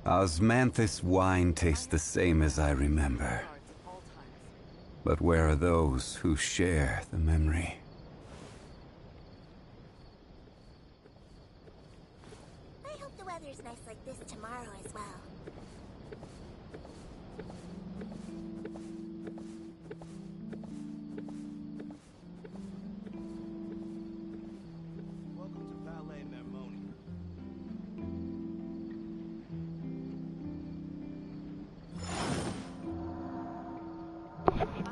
Osmanthus wine tastes the same as I remember. But where are those who share the memory? I hope the weather's nice like this tomorrow as well. Welcome to Ballet Mermoni.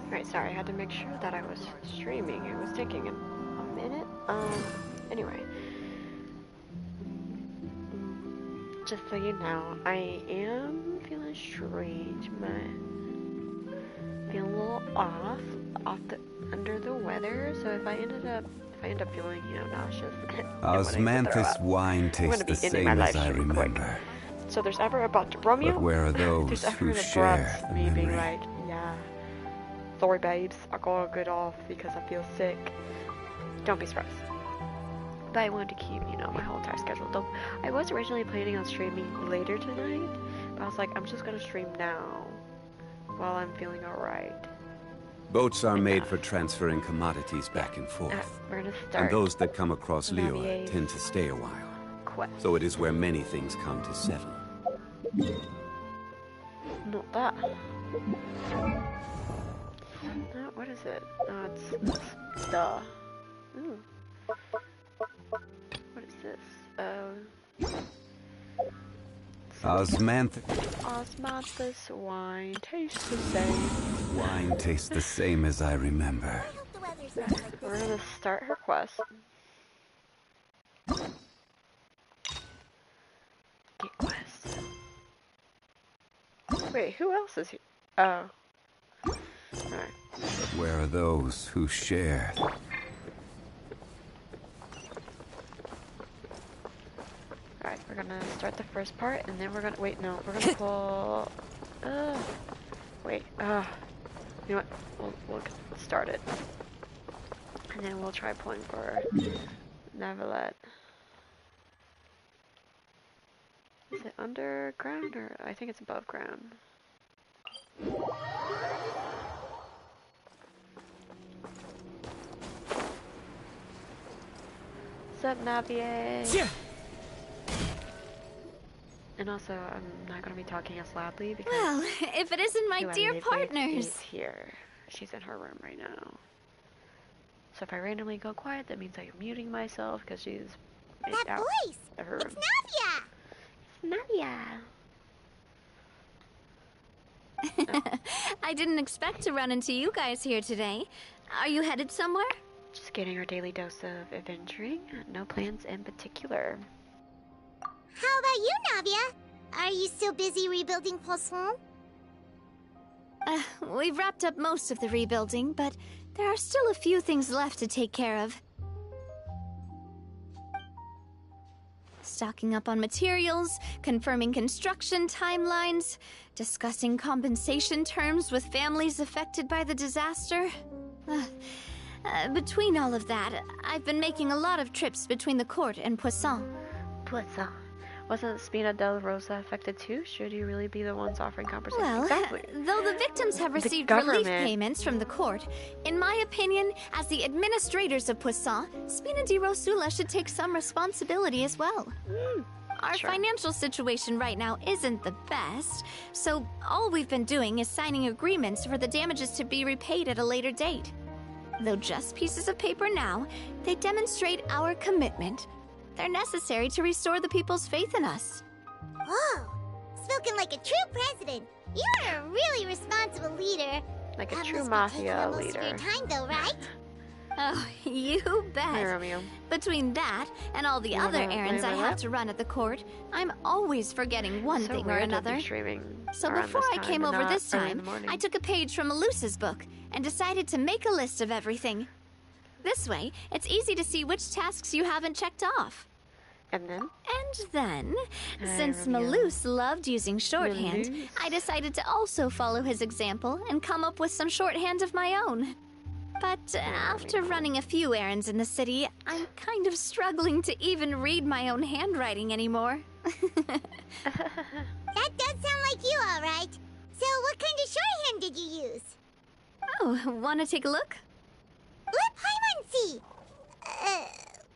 Alright, sorry, I had to make sure that I was streaming. It was taking a minute. Anyway. Just so you know, I am feeling strange. Feeling a little under the weather. So if I end up feeling, nauseous, Osmanthus wine tastes the same as I remember. So there's ever about Romeo. But where are those who share the me being memory? like, yeah, sorry babes, I gotta get off because I feel sick. Don't be surprised. But I wanted to keep, my whole entire schedule. Though I was originally planning on streaming later tonight, but I was like, I'm just gonna stream now while I'm feeling alright. Boats are made for transferring commodities back and forth. We're gonna start. And those that come across Leo Navia's tend to stay a while. quest. So it is where many things come to settle. Not that. No, what is it? No, it's duh. Ooh. What is this? Osmanthus wine tastes the same. Wine tastes the same as I remember. I hope the weather's nice like this. We're gonna start her quest. Get quest. Wait, who else is here? Oh. Alright. Where are those who share? Alright, we're gonna start the first part, and then we're gonna we're gonna pull. Wait. You know what? We'll start it, and then we'll try pulling for Neuvllete. Is it underground or I think it's above ground? What's up, Navia? Yeah. And also, I'm not going to be talking as loudly because Well, if it isn't my who I dear live with partners. is here. She's in her room right now. So if I randomly go quiet, that means I'm muting myself because she's That out voice! of her room. It's Navia! Navia. I didn't expect to run into you guys here today. Are you headed somewhere? Just getting our daily dose of adventuring. No plans in particular. How about you, Navia? Are you still busy rebuilding Poisson? We've wrapped up most of the rebuilding, but there are still a few things left to take care of. Stocking up on materials, confirming construction timelines, discussing compensation terms with families affected by the disaster. Between all of that, I've been making a lot of trips between the court and Poisson. Poisson. Wasn't Spina del Rosa affected too? Should you really be the ones offering compensation? Well, Exactly. though the victims have received relief payments from the court, in my opinion, as the administrators of Poisson, Spina di Rosula should take some responsibility as well. Our Sure. financial situation right now isn't the best, so all we've been doing is signing agreements for the damages to be repaid at a later date. Though just pieces of paper now, they demonstrate our commitment. They're necessary to restore the people's faith in us. Whoa! Spoken like a true president. You're a really responsible leader. Like a That true must be taking mafia up most of leader. your time, though, right? Oh, you Hey, bet. Romeo. Between that and all the You other wanna errands I label have that? to run at the court, I'm always forgetting one So thing or weird to be another. streaming So around before this I time came and over not this early in time, the morning. I took a page from Melusa's book and decided to make a list of everything. This way, it's easy to see which tasks you haven't checked off. And then? And then, Hi, since Romeo. Melus loved using shorthand, Melus. I decided to also follow his example and come up with some shorthand of my own. But after running a few errands in the city, I'm kind of struggling to even read my own handwriting anymore. That does sound like you, all right. So what kind of shorthand did you use? Oh, wanna take a look? Let Paimon see.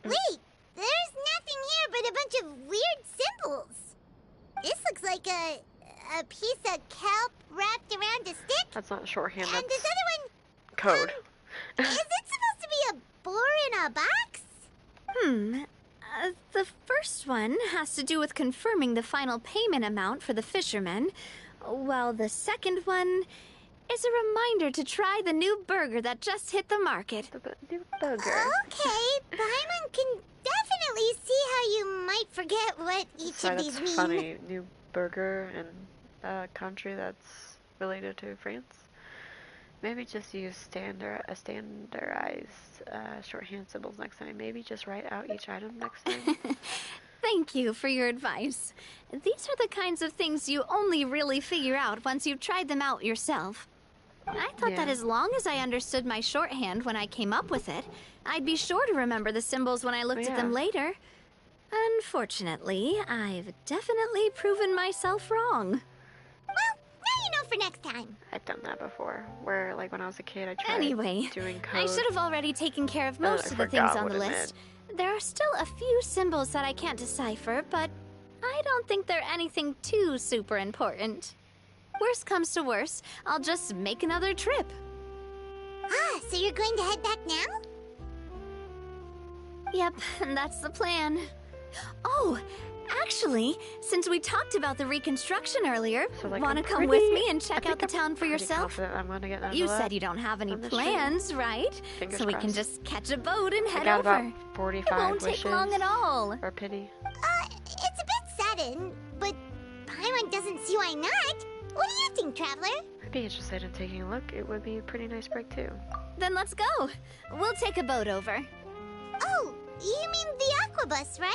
Wait. There's nothing here but a bunch of weird symbols. This looks like a piece of kelp wrapped around a stick. That's not shorthand, And that's this other one, code. is it supposed to be a boar in a box? The first one has to do with confirming the final payment amount for the fishermen, while the second one is a reminder to try the new burger that just hit the market. The new burger. Okay, Paimon can definitely see how you might forget what each So of these that's mean. funny. New burger in a country that's related to France. Maybe just use standardized shorthand symbols next time. Maybe just write out each item next time. Thank you for your advice. These are the kinds of things you only really figure out once you've tried them out yourself. I thought that Yeah. as long as I understood my shorthand when I came up with it, I'd be sure to remember the symbols when I looked at them Yeah. later. Unfortunately, I've definitely proven myself wrong. Well, now you know for next time. I've done that before. Where, like, when I was a kid, I tried Anyway, doing code. I should have already taken care of then most I of the things forgot on the what it list. There are still a few symbols that I can't decipher, but I don't think they're anything too super important. Worst comes to worst, I'll just make another trip. Ah, so you're going to head back now? Yep, that's the plan. Oh, actually, since we talked about the reconstruction earlier, So, like, wanna I'm come with pretty- me and I check think out the I'm town for pretty yourself? confident I'm gonna get You Neuvllete said you don't have any on this trip. plans, right? Fingers So we can crossed. just catch a boat and I head got over. about It 45 won't wishes. take long at all. Or pity. It's a bit sudden, but Paimon doesn't see why not. What do you think, Traveler? I'd be interested in taking a look. It would be a pretty nice break, too. Then let's go. We'll take a boat over. Oh, you mean the Aquabus, right?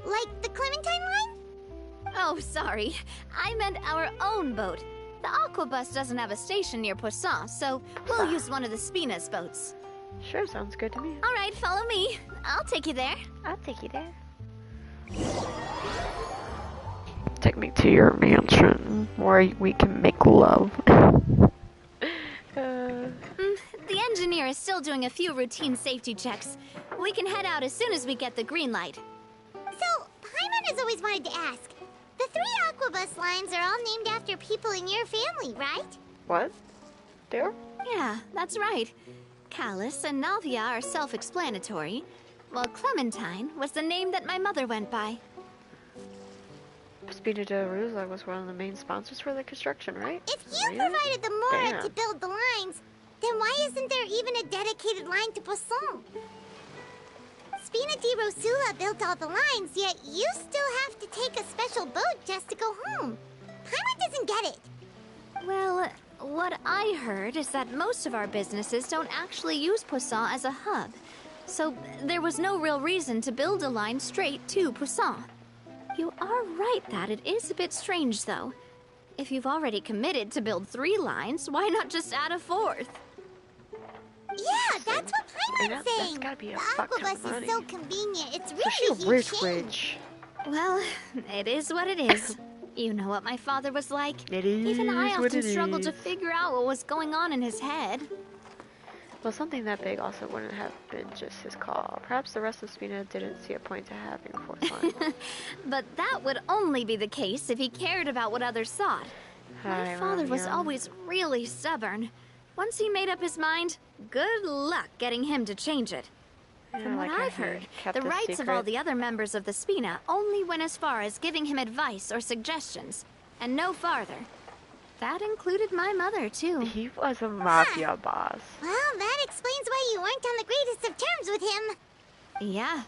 Like the Clementine line? Oh, sorry. I meant our own boat. The Aquabus doesn't have a station near Poisson, so we'll use one of the Spina's boats. Sure, sounds good to me. All right, follow me. I'll take you there. I'll take you there. Take me to your mansion where we can make love. The engineer is still doing a few routine safety checks. We can head out as soon as we get the green light. So, Paimon has always wanted to ask. The 3 Aquabus lines are all named after people in your family, right? What? There? Yeah, that's right. Callus and Navia are self-explanatory, while Clementine was the name that my mother went by. Spina de Rosa was one of the main sponsors for the construction, right? If you Really? provided the Mora Damn. to build the lines, then why isn't there even a dedicated line to Poisson? Spina di Rosula built all the lines, yet you still have to take a special boat just to go home. Paimon doesn't get it. Well, what I heard is that most of our businesses don't actually use Poisson as a hub, so there was no real reason to build a line straight to Poisson. You are right that it is a bit strange, though. If you've already committed to build 3 lines, why not just add a 4th? Yeah, that's what And Paimon's that's saying. gotta be a The fuck ton of Aquabus money. is so convenient. It's So really she's a huge rich, change. rich. Well, it is what it is. You know what my father was like. It Even I is what often it struggled to is. figure out what was going on in his head. Well, something that big also wouldn't have been just his call. Perhaps the rest of Spina didn't see a point to having a 4th line. But that would only be the case if he cared about what others thought. My Hi, father was Navia. always really stubborn. Once he made up his mind, good luck getting him to change it. Yeah, From what like how I've he heard, kept the a rights of all secret. the other members of the Spina only went as far as giving him advice or suggestions, and no farther. That included my mother, too. He was a mafia boss. Well, that explains why you weren't on the greatest of terms with him. Yeah,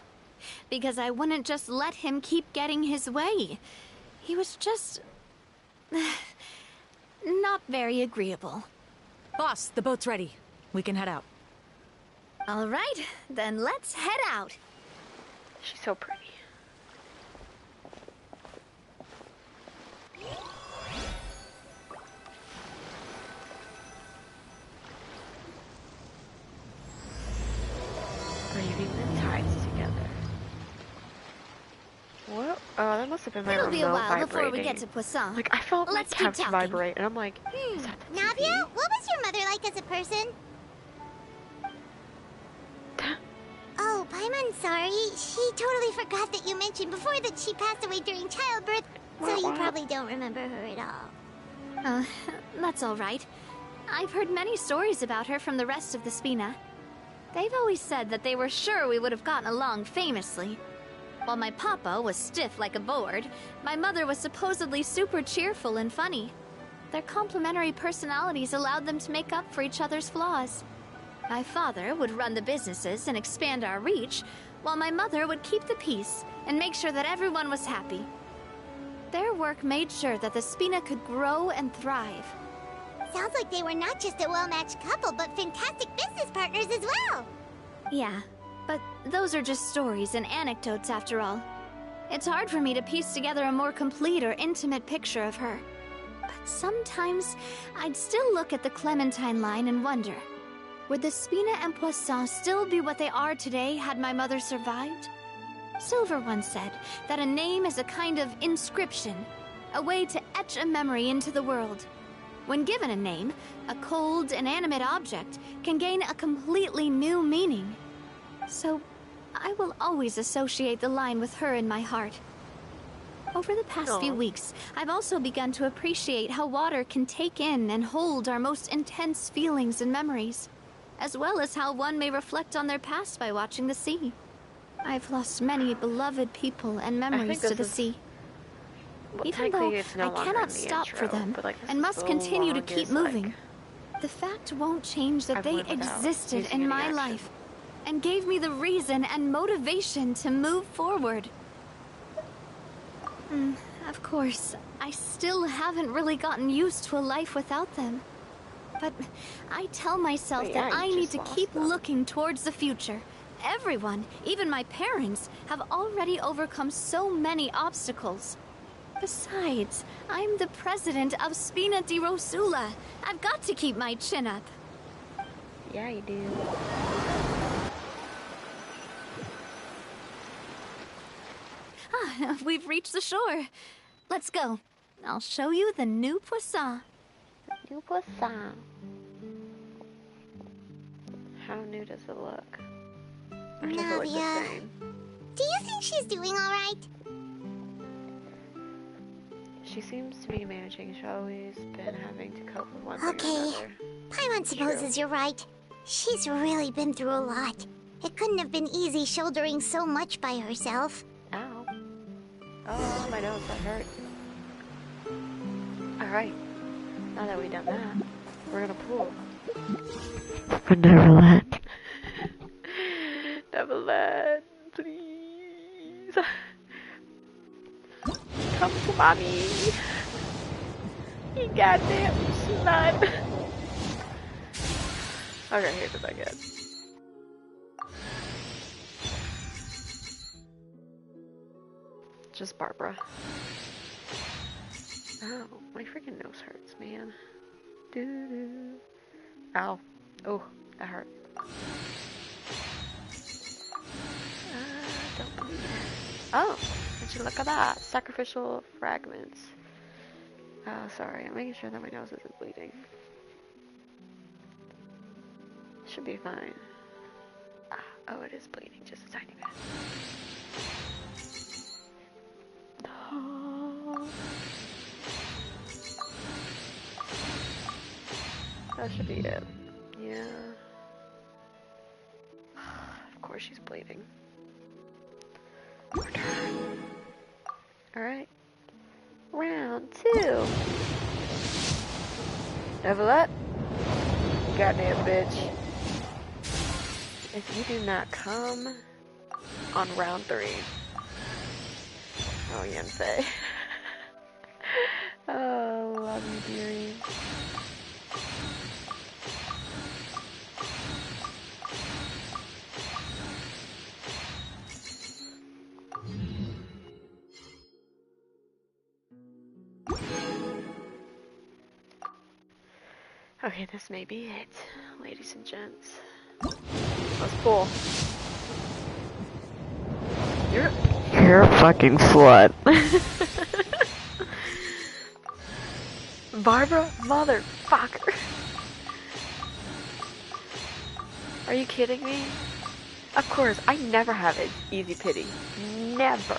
because I wouldn't just let him keep getting his way. He was just... not very agreeable. Boss, the boat's ready. We can head out. All right, then let's head out. She's so pretty. Weaving the tides together. What? Oh, that That must have been my It'll remote be a while vibrating. before we get to Poisson. Like, I felt Let's my keep couch talking. vibrate, and I'm like, is that the Navia, TV? what was your mother like as a person? Oh, Paimon's sorry. She totally forgot that you mentioned before that she passed away during childbirth, so you probably don't remember her at all. That's all right. I've heard many stories about her from the rest of the Spina. They've always said that they were sure we would have gotten along famously. While my papa was stiff like a board, my mother was supposedly super cheerful and funny. Their complementary personalities allowed them to make up for each other's flaws. My father would run the businesses and expand our reach, while my mother would keep the peace and make sure that everyone was happy. Their work made sure that the Spina could grow and thrive. Sounds like they were not just a well-matched couple, but fantastic business partners as well. Yeah, but those are just stories and anecdotes after all. It's hard for me to piece together a more complete or intimate picture of her. But sometimes, I'd still look at the Clementine line and wonder, would the Spina and Poisson still be what they are today had my mother survived? Silver once said that a name is a kind of inscription, a way to etch a memory into the world. When given a name, a cold, inanimate object can gain a completely new meaning. So, I will always associate the line with her in my heart. Over the past few weeks, I've also begun to appreciate how water can take in and hold our most intense feelings and memories, as well as how one may reflect on their past by watching the sea. I've lost many beloved people and memories to the sea. Well, Even though it's no I longer cannot in the stop intro, for them but, like, this and is must the continue to keep longest, moving, like, the fact won't change that I've they lived without existed using in any my action. life and gave me the reason and motivation to move forward. Of course, I still haven't really gotten used to a life without them. But I tell myself Well, that yeah, I you need just to lost keep them. looking towards the future. Everyone, even my parents, have already overcome so many obstacles. Besides, I'm the president of Spina di Rosula. I've got to keep my chin up. Yeah, you do. We've reached the shore. Let's go. I'll show you the new Poisson. New Poisson. How new does it look? Or does it look the Navia. same? Do you think she's doing alright? She seems to be managing. She's always been having to cope with one thing or Okay. another. Paimon supposes you're right. She's really been through a lot. It couldn't have been easy shouldering so much by herself. Ow. Oh, my nose, that hurt. Alright. Now that we've done that, we're gonna pool. For Neuvllete. Neuvllete, please. Come to mommy. You goddamn slut. Okay, here's what I get. Just Barbara. Ow, my freaking nose hurts, man. Doo-doo. Ow. Oh, that hurt. Don't believe it. Oh, would you look at that? Sacrificial fragments. Oh, sorry, I'm making sure that my nose isn't bleeding. Should be fine. Oh, it is bleeding just a tiny bit. Oh. That should be it. Yeah. Of course she's bleeding. Alright. Round 2. Neuvllete. Goddamn bitch. If you do not come on round 3. Oh, Yensei. Oh, love you, dearie. Okay, this may be it, ladies and gents. Let's pull. You're You're a fucking slut. Barbara, motherfucker. Are you kidding me? Of course, I never have an easy pity. Never.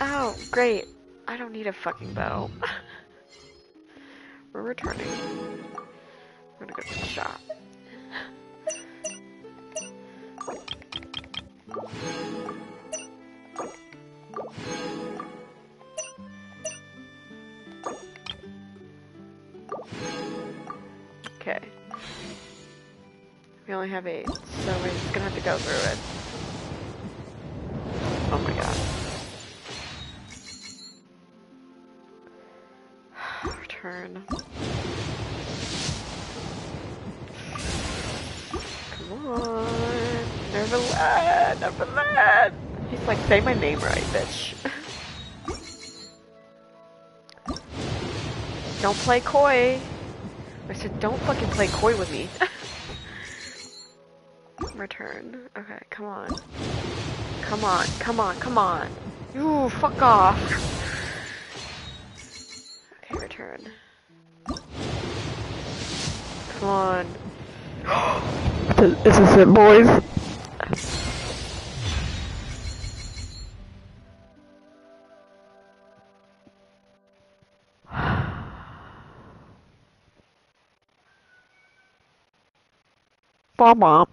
Oh, great. I don't need a fucking bow. We're returning. We're gonna go to the shop. Okay. We only have 8, so we're just gonna have to go through it. Oh my god. Return. Come on. Neuvllete, Neuvllete. He's like, say my name right, bitch. Don't play coy. I said, don't fucking play coy with me. Return. Okay, come on. Come on, come on, come on. You fuck off. Okay, return. Come on. This is it, boys. Mom.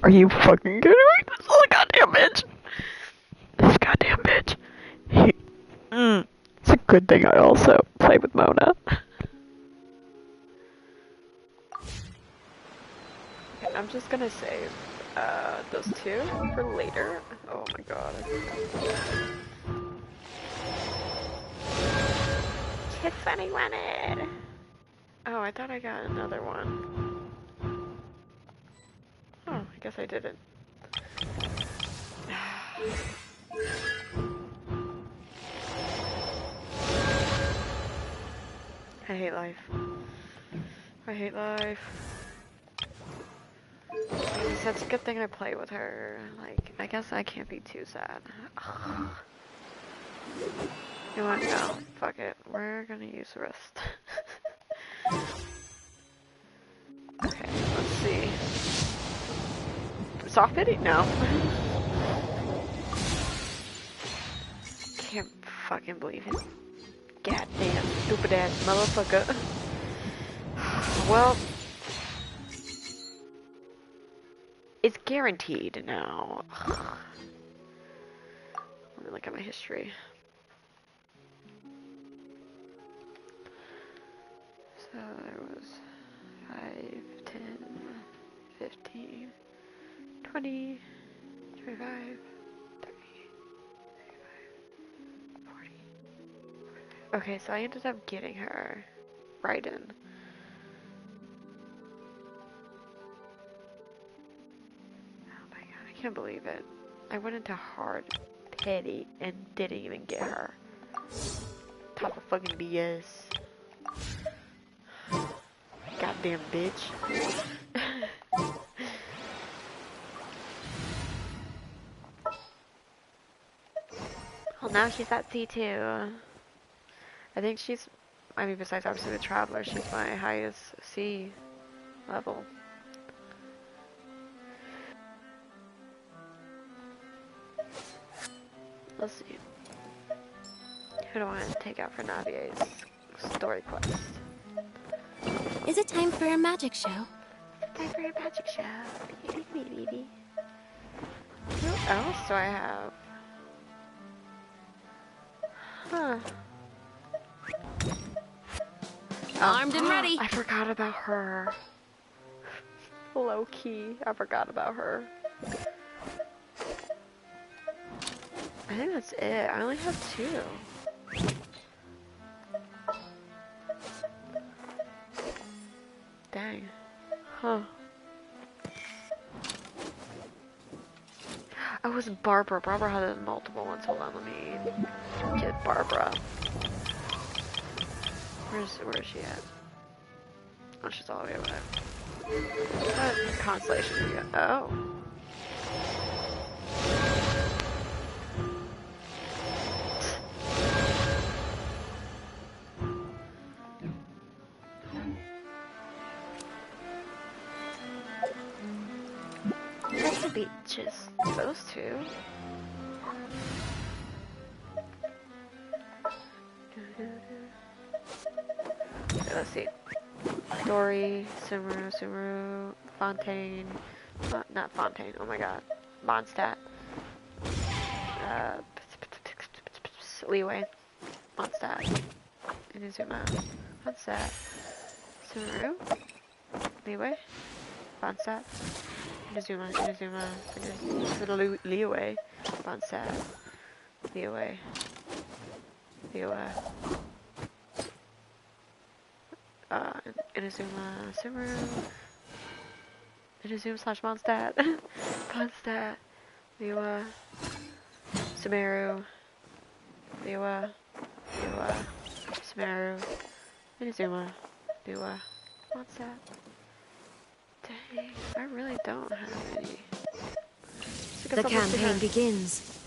Are you fucking kidding me? This little goddamn bitch. This goddamn bitch. It's a good thing I also play with Mona. Okay, I'm just gonna save those 2 for later. Oh my god. Tiffany wanted. Oh, I thought I got another one. Oh, I guess I didn't. I hate life. I hate life. It's a good thing I play with her. Like, I guess I can't be too sad. Ugh. You know what? No. Fuck it. We're gonna use the rest. Okay, let's see. Soft pity? No. Can't fucking believe his goddamn stupid ass motherfucker. Well, it's guaranteed now. Let me look at my history. So there was 5, 10, 15, 20, 25, 30, 35, 40. Okay, so I ended up getting her right in. Oh my god, I can't believe it. I went into hard pity and didn't even get her. Top of fucking BS. Goddamn bitch. Well, now she's at C2. I think she's, I mean, besides obviously the Traveler, she's my highest C level. Let's see. Who do I want to take out for Navia's story quest? Is it time for a magic show? Time for a magic show. Who else do I have? Huh. Armed and ready. I forgot about her. Low key, I forgot about her. I think that's it. I only have 2. Dang. Huh. Oh, it was Barbara. Barbara had multiple ones. Hold on, let me get Barbara. Where is she at? Oh, she's all the way over there. What constellation do you got? Oh. beaches. Those two. Okay, let's see. Dory, Sumeru, Fontaine. Not Fontaine, oh my god. Mondstadt. Leeway. Mondstadt. Inazuma. Mondstadt. Sumeru. Leeway. Mondstadt. Inazuma. Leeway. Mondstadt. Leeway. Inazuma. Sumeru. Inazuma/Mondstadt. Mondstadt. Leeway. Sumeru. Leeway. Sumeru. Inazuma. Leeway. Mondstadt. Dang, I really don't have any. The campaign begins.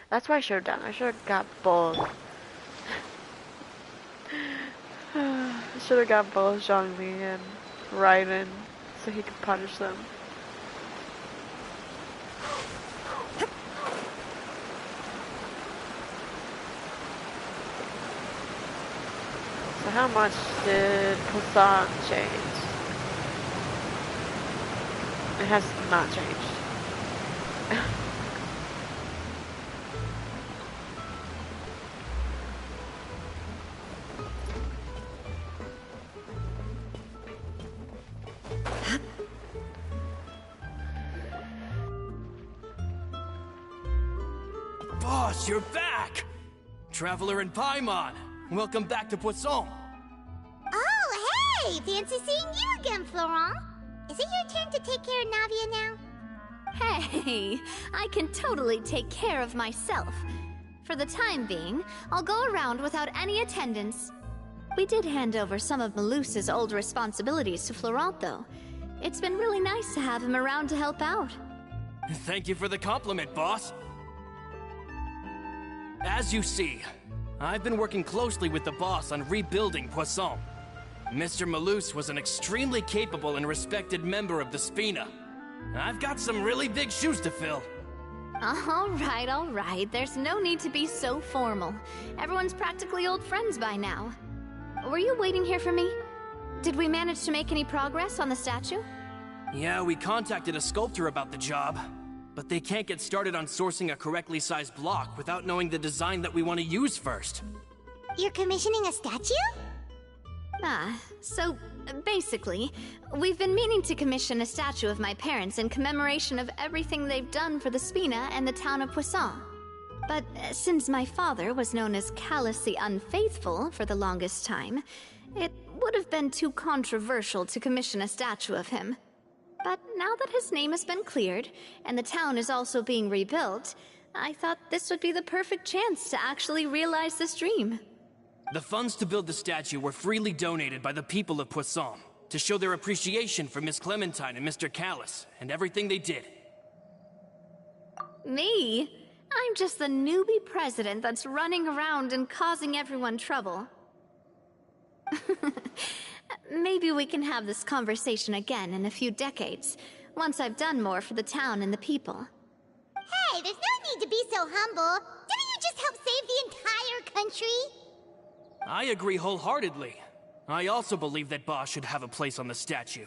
That's why I should have done. I should have got both. I should have got both Zhongli and Raiden so he could punish them. So how much did Poseidon change? It has not changed. Boss, you're back! Traveler and Paimon, welcome back to Poisson. Oh, hey! Fancy seeing you again, Florent. Is it your turn to take care of Navia now? Hey, I can totally take care of myself. For the time being, I'll go around without any attendance. We did hand over some of Malus's old responsibilities to Florent, though. It's been really nice to have him around to help out. Thank you for the compliment, boss. As you see, I've been working closely with the boss on rebuilding Poisson. Mr. Malus was an extremely capable and respected member of the Spina. I've got some really big shoes to fill. All right. There's no need to be so formal. Everyone's practically old friends by now. Were you waiting here for me? Did we manage to make any progress on the statue? Yeah, we contacted a sculptor about the job, but they can't get started on sourcing a correctly sized block without knowing the design that we want to use first. You're commissioning a statue? So basically, we've been meaning to commission a statue of my parents in commemoration of everything they've done for the Spina and the town of Poisson. But since my father was known as Callus the Unfaithful for the longest time, it would have been too controversial to commission a statue of him. But now that his name has been cleared, and the town is also being rebuilt, I thought this would be the perfect chance to actually realize this dream. The funds to build the statue were freely donated by the people of Poisson to show their appreciation for Miss Clementine and Mr. Callus and everything they did. Me? I'm just the newbie president that's running around and causing everyone trouble. Maybe we can have this conversation again in a few decades, once I've done more for the town and the people. Hey, there's no need to be so humble. Didn't you just help save the entire country? I agree wholeheartedly. I also believe that Boss should have a place on the statue.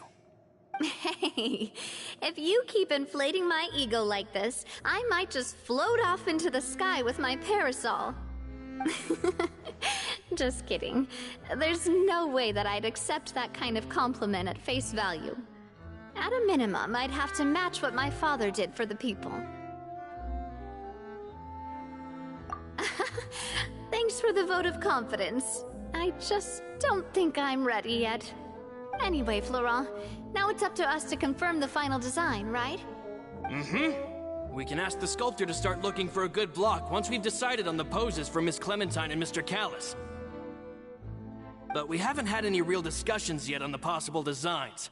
Hey, if you keep inflating my ego like this, I might just float off into the sky with my parasol. Just kidding. There's no way that I'd accept that kind of compliment at face value. At a minimum, I'd have to match what my father did for the people. Thanks for the vote of confidence. I just don't think I'm ready yet. Anyway, Florent, now it's up to us to confirm the final design, right? Mm-hmm. We can ask the sculptor to start looking for a good block once we've decided on the poses for Miss Clementine and Mr. Callus. But we haven't had any real discussions yet on the possible designs.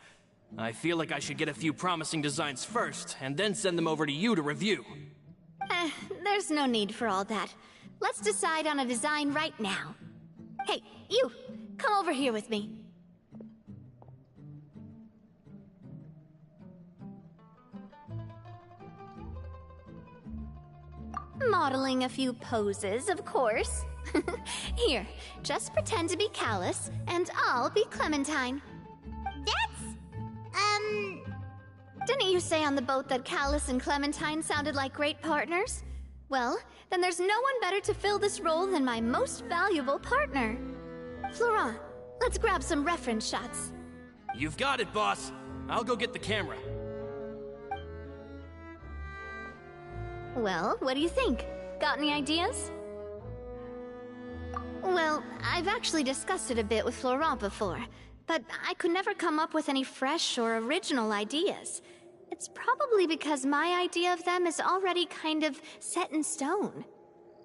I feel like I should get a few promising designs first, and then send them over to you to review. There's no need for all that. Let's decide on a design right now. Hey, you! Come over here with me. Modeling a few poses, of course. Here, just pretend to be Callus, and I'll be Clementine. Didn't you say on the boat that Callus and Clementine sounded like great partners? Well, then there's no one better to fill this role than my most valuable partner. Florent, let's grab some reference shots. You've got it, boss. I'll go get the camera. Well, what do you think? Got any ideas? Well, I've actually discussed it a bit with Florent before, but I could never come up with any fresh or original ideas. It's probably because my idea of them is already kind of set in stone.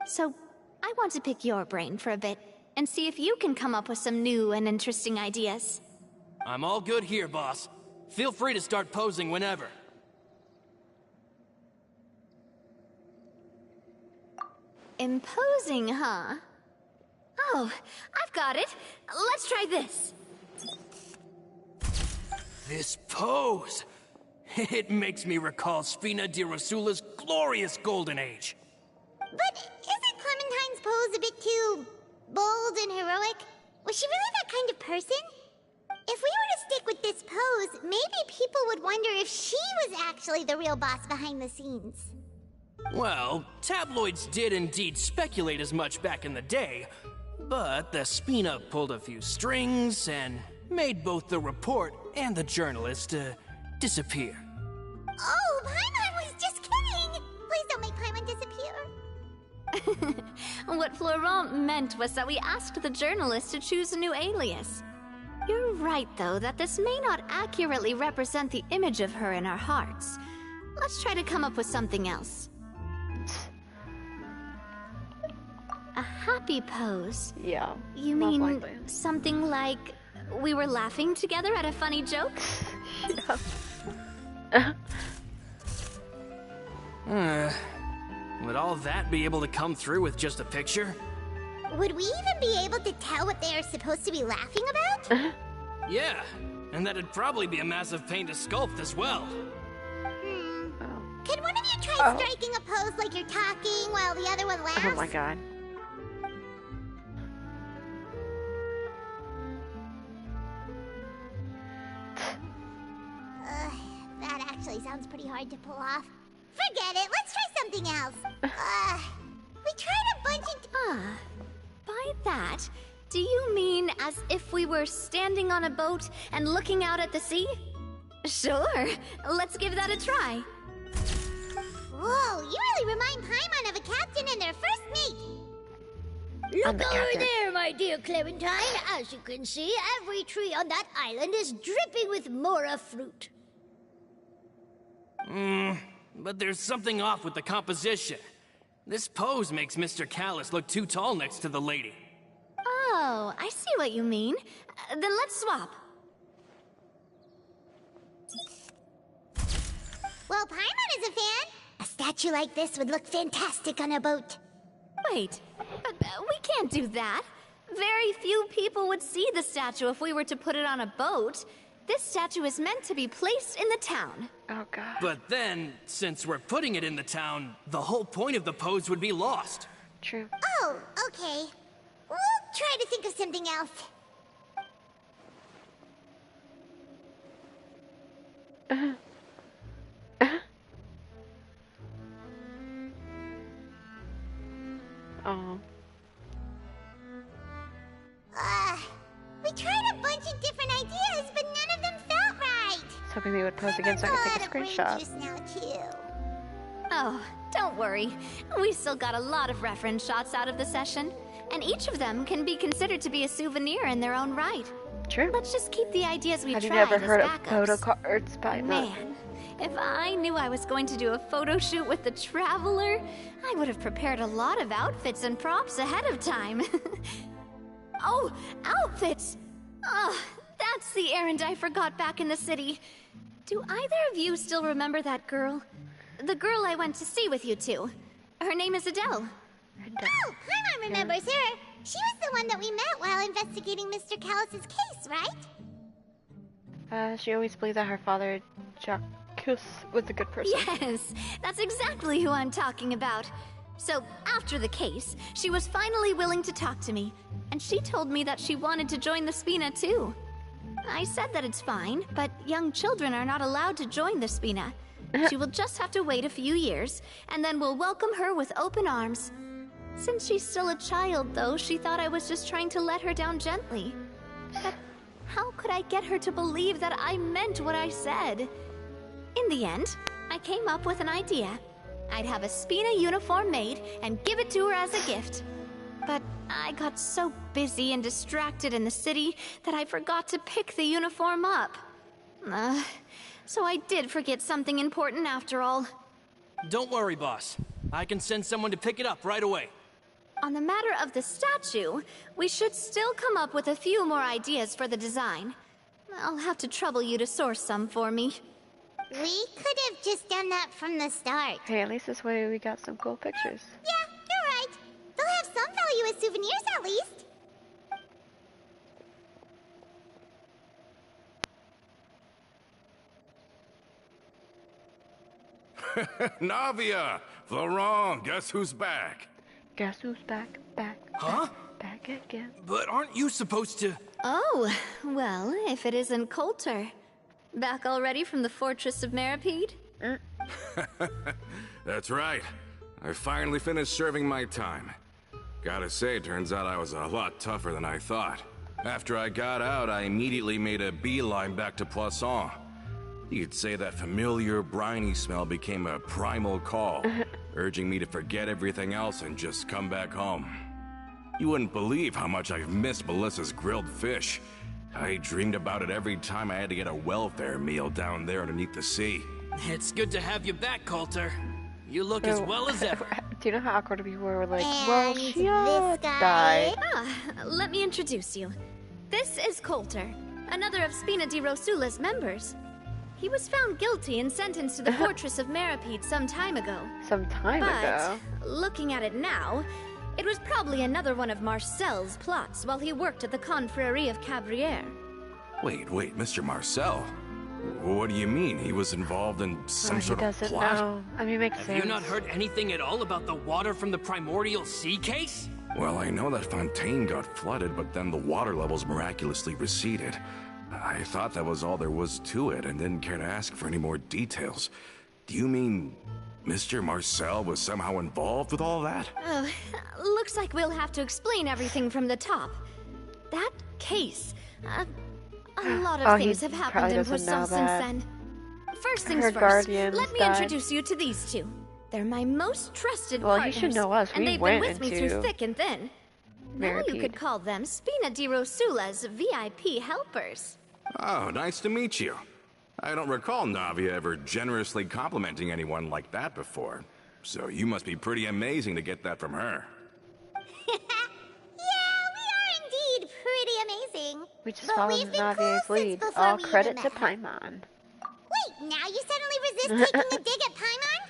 So, I want to pick your brain for a bit, and see if you can come up with some new and interesting ideas. I'm all good here, boss. Feel free to start posing whenever. Imposing, huh? Oh, I've got it. Let's try this. This pose! It makes me recall Spina di Rosula's glorious golden age. But isn't Clementine's pose a bit too bold and heroic? Was she really that kind of person? If we were to stick with this pose, maybe people would wonder if she was actually the real boss behind the scenes. Well, tabloids did indeed speculate as much back in the day, but the Spina pulled a few strings and made both the report and the journalist disappear. Oh, Paimon was just kidding! Please don't make Paimon disappear. What Florent meant was that we asked the journalist to choose a new alias. You're right, though, that this may not accurately represent the image of her in our hearts. Let's try to come up with something else. A happy pose? Yeah. You most mean likely. something like we were laughing together at a funny joke? Would all that be able to come through with just a picture? Would we even be able to tell what they are supposed to be laughing about? Yeah, and that'd probably be a massive pain to sculpt as well. Can one of you try striking a pose like you're talking while the other one laughs? Oh my god. That actually sounds pretty hard to pull off. Forget it, let's try something else. We tried a bunch of... By that, do you mean as if we were standing on a boat and looking out at the sea? Sure, let's give that a try. Whoa, you really remind Paimon of a captain in their first meet. I'm Look the over captain. there, my dear Clementine. As you can see, every tree on that island is dripping with mora fruit. But there's something off with the composition. This pose makes Mr. Callus look too tall next to the lady. Oh, I see what you mean. Then let's swap. Well, Paimon is a fan. A statue like this would look fantastic on a boat. Wait, but we can't do that. Very few people would see the statue if we were to put it on a boat. This statue is meant to be placed in the town. Oh god. But then, since we're putting it in the town, the whole point of the pose would be lost. True. Oh, okay. We'll try to think of something else. Oh. We tried a bunch of different ideas, but none of them felt right. I was hoping they would pose again so I could take a screenshot. Just now, too. Oh, don't worry. We still got a lot of reference shots out of the session, and each of them can be considered to be a souvenir in their own right. True. Let's just keep the ideas we Have you tried never as heard of backups. photo cards by Man, if I knew I was going to do a photo shoot with the Traveler, I would have prepared a lot of outfits and props ahead of time. Oh, outfits! That's the errand I forgot back in the city. Do either of you still remember that girl? The girl I went to see with you two. Her name is Adele. Oh, Paimon remembers her. She was the one that we met while investigating Mr. Callus's case, right? She always believed that her father, Jacques, was a good person. Yes, that's exactly who I'm talking about. So, after the case, she was finally willing to talk to me, and she told me that she wanted to join the Spina too. I said that it's fine, but young children are not allowed to join the Spina. She will just have to wait a few years, and then we'll welcome her with open arms. Since she's still a child, though, she thought I was just trying to let her down gently. But how could I get her to believe that I meant what I said? In the end, I came up with an idea. I'd have a Spina uniform made and give it to her as a gift. But I got so busy and distracted in the city that I forgot to pick the uniform up. So I did forget something important after all. Don't worry, boss. I can send someone to pick it up right away. On the matter of the statue, we should still come up with a few more ideas for the design. I'll have to trouble you to source some for me. We could have just done that from the start. Hey, at least this way we got some cool pictures. Yeah, you're right. They'll have some value as souvenirs at least. Navia! Florent, guess who's back? Guess who's back? Huh? Back again. But aren't you supposed to... Oh, well, if it isn't Coulter. Back already from the Fortress of Meripede? That's right. I finally finished serving my time. Gotta say, turns out I was a lot tougher than I thought. After I got out, I immediately made a beeline back to Poisson. You could say that familiar, briny smell became a primal call, urging me to forget everything else and just come back home. You wouldn't believe how much I've missed Melissa's grilled fish. I dreamed about it every time I had to get a welfare meal down there underneath the sea. It's good to have you back, Coulter. You look as well as ever. Do you know how awkward we were? We're like, And well, she this guy. died. Let me introduce you. This is Coulter, another of Spina di Rosula's members. He was found guilty and sentenced to the Fortress of Meripede some time ago. Some time ago. Looking at it now, it was probably another one of Marcel's plots while he worked at the Confrérie of Cabrières. Wait, Mr. Marcel? What do you mean? He was involved in some sort of doesn't plot? know. I mean, it makes Have sense. you not heard anything at all about the water from the primordial sea case? Well, I know that Fontaine got flooded, but then the water levels miraculously receded. I thought that was all there was to it and didn't care to ask for any more details. Do you mean Mr. Marcel was somehow involved with all that? Oh, looks like we'll have to explain everything from the top. That case, a lot of things have happened in Poisson since then. First things first, guardians let me died. introduce you to these two. They're my most trusted Well, partners. you should know us. And We they've went been with me into through thick and thin. Now you Meripede. could call them Spina di Rosula's VIP helpers. Oh, nice to meet you. I don't recall Navia ever generously complimenting anyone like that before. So you must be pretty amazing to get that from her. Yeah, we are indeed pretty amazing. We just But followed we've been Navia's cool since lead. before All we credit even to met her. Paimon. Wait, now you suddenly resist taking a dig at Paimon?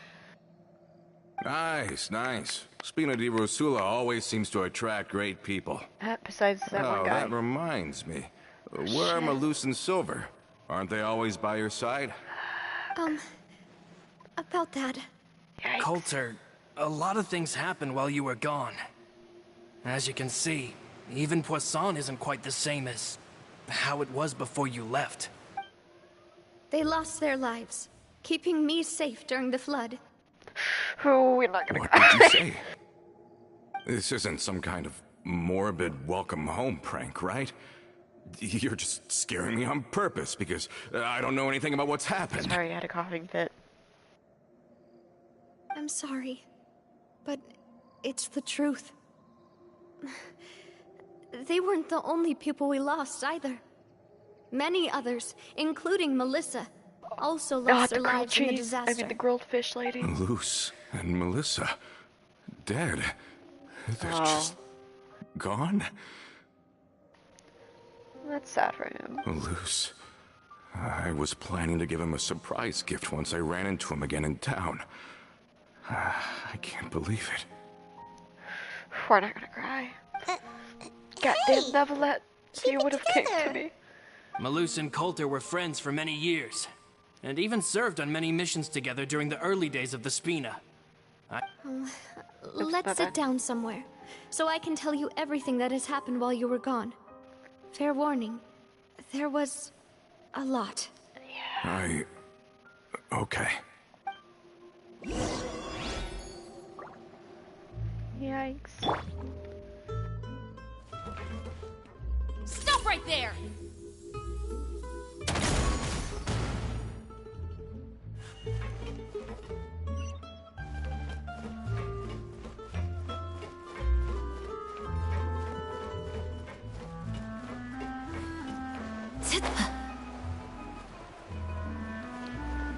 Nice. Spina di Rosula always seems to attract great people. Besides that one guy. That reminds me. Where are Malus and Silver? Aren't they always by your side? About that. Yikes. Coulter, a lot of things happened while you were gone. As you can see, even Poisson isn't quite the same as how it was before you left. They lost their lives, keeping me safe during the flood. Oh, we're not gonna What cry. did you say? This isn't some kind of morbid welcome home prank, right? You're just scaring me on purpose because I don't know anything about what's happened. Sorry, I had a coughing fit. I'm sorry, but it's the truth. They weren't the only people we lost either. Many others, including Melissa, also lost the their grilled lives in the cheese. disaster. I mean, the grilled fish lady. Luce and Melissa, dead. They're Oh. just gone. That's sad for him. Luce. I was planning to give him a surprise gift once I ran into him again in town. I can't believe it. We're not gonna cry. Goddamn hey, Neuvllete, keep you it would have came to together. me. Malus and Coulter were friends for many years, and even served on many missions together during the early days of the Spina. Let's sit down somewhere, so I can tell you everything that has happened while you were gone. Fair warning, there was a lot. Okay. Yikes. Stop right there!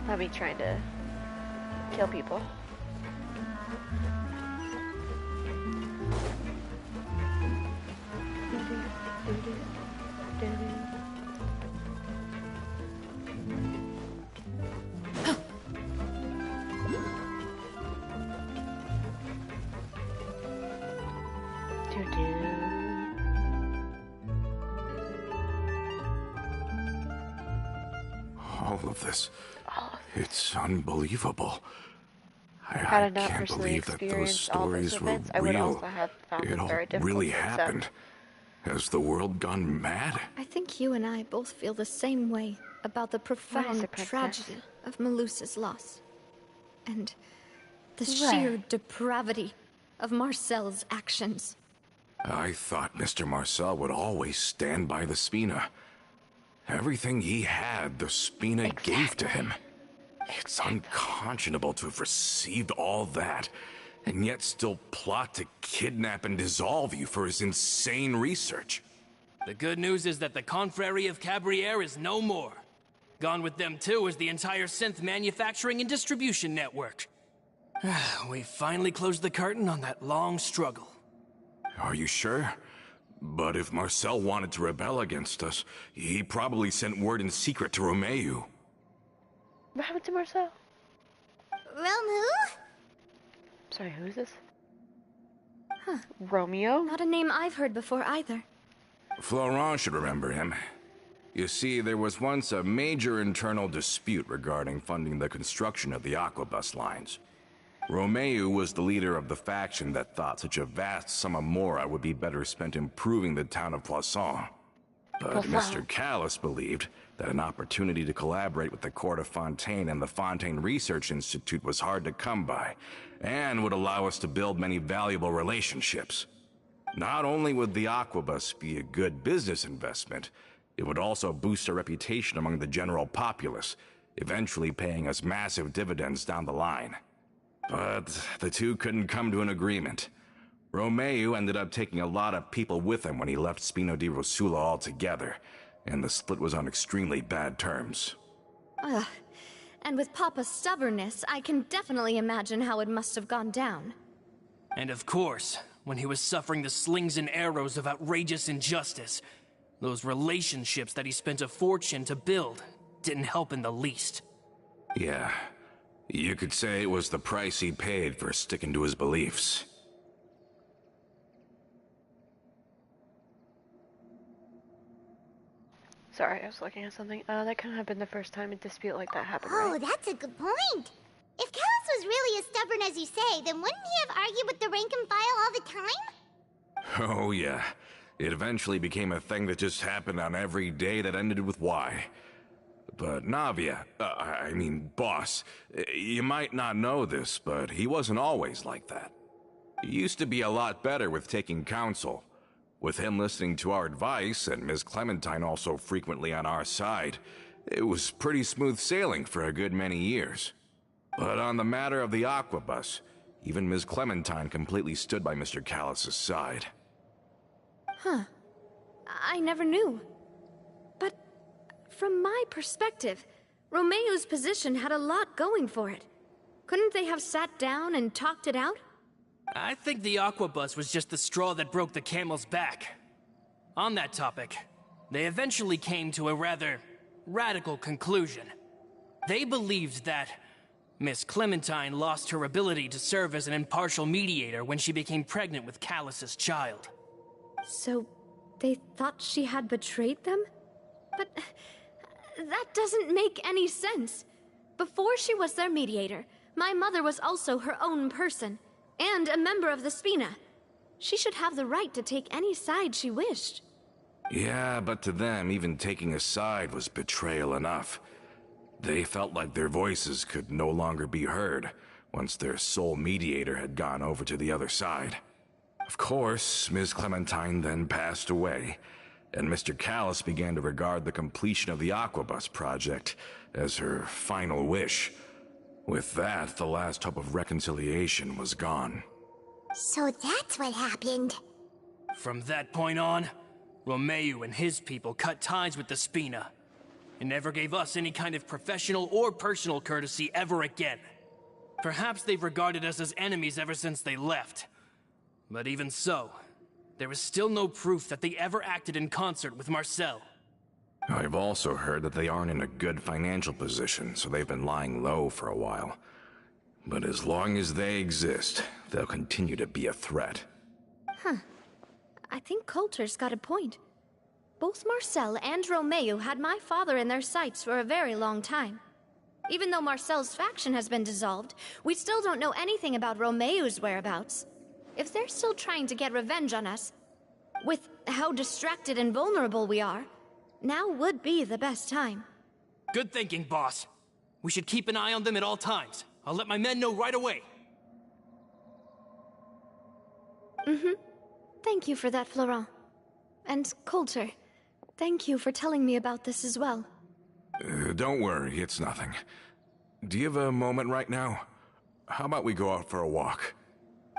I'll be trying to kill people. All of this. It's unbelievable. I Had I not can't personally believe that those experienced all those stories were events, I would real. also have found It them all very difficult really to accept. happened. Has the world gone mad? I think you and I both feel the same way about the profound it, Princess? tragedy of Melusa's loss. And the sheer depravity of Marcel's actions. I thought Mr. Marcel would always stand by the Spina. Everything he had, the Spina gave to him. It's unconscionable to have received all that, and yet still plot to kidnap and dissolve you for his insane research. The good news is that the Confrérie of Cabriere is no more. Gone with them too is the entire synth manufacturing and distribution network. We finally closed the curtain on that long struggle. Are you sure? But if Marcel wanted to rebel against us, he probably sent word in secret to Romeu. What happened to Marcel? Romu? Sorry, who is this? Romeo? Not a name I've heard before either. Florent should remember him. You see, there was once a major internal dispute regarding funding the construction of the Aquabus lines. Romeu was the leader of the faction that thought such a vast sum of mora would be better spent improving the town of Poisson. But Mr. Callis believed that an opportunity to collaborate with the Court of Fontaine and the Fontaine Research Institute was hard to come by, and would allow us to build many valuable relationships. Not only would the Aquabus be a good business investment, it would also boost our reputation among the general populace, eventually paying us massive dividends down the line. But the two couldn't come to an agreement. Romeu ended up taking a lot of people with him when he left Spino di Rosula altogether, and the split was on extremely bad terms. And with Papa's stubbornness, I can definitely imagine how it must have gone down. And of course, when he was suffering the slings and arrows of outrageous injustice, those relationships that he spent a fortune to build didn't help in the least. Yeah, you could say it was the price he paid for sticking to his beliefs. Sorry, I was looking at something. That couldn't have been the first time a dispute like that happened, Oh, right? that's a good point. If Callis was really as stubborn as you say, then wouldn't he have argued with the rank and file all the time? Oh yeah, it eventually became a thing that just happened on every day that ended with Y. But Navia, boss, you might not know this, but he wasn't always like that. He used to be a lot better with taking counsel. With him listening to our advice, and Ms. Clementine also frequently on our side, it was pretty smooth sailing for a good many years. But on the matter of the Aquabus, even Ms. Clementine completely stood by Mr. Callis's side. I never knew. But from my perspective, Romeu's position had a lot going for it. Couldn't they have sat down and talked it out? I think the Aquabus was just the straw that broke the camel's back. On that topic, they eventually came to a rather radical conclusion. They believed that Miss Clementine lost her ability to serve as an impartial mediator when she became pregnant with Callis's child. So, they thought she had betrayed them? But that doesn't make any sense. Before she was their mediator, my mother was also her own person. and a member of the Spina. She should have the right to take any side she wished. Yeah, but to them, even taking a side was betrayal enough. They felt like their voices could no longer be heard once their sole mediator had gone over to the other side. Of course, Ms. Clementine then passed away, and Mr. Callis began to regard the completion of the Aquabus project as her final wish. With that, the last hope of reconciliation was gone. So that's what happened. From that point on, Romeo and his people cut ties with the Spina, and never gave us any kind of professional or personal courtesy ever again. Perhaps they've regarded us as enemies ever since they left. But even so, there is still no proof that they ever acted in concert with Marcel. I've also heard that they aren't in a good financial position, so they've been lying low for a while. But as long as they exist, they'll continue to be a threat. I think Coulter's got a point. Both Marcel and Romeo had my father in their sights for a very long time. Even though Marcel's faction has been dissolved, we still don't know anything about Romeo's whereabouts. If they're still trying to get revenge on us, with how distracted and vulnerable we are, now would be the best time. Good thinking, boss. We should keep an eye on them at all times. I'll let my men know right away. Thank you for that, Florent. And Coulter, thank you for telling me about this as well. Don't worry, it's nothing. Do you have a moment right now? How about we go out for a walk?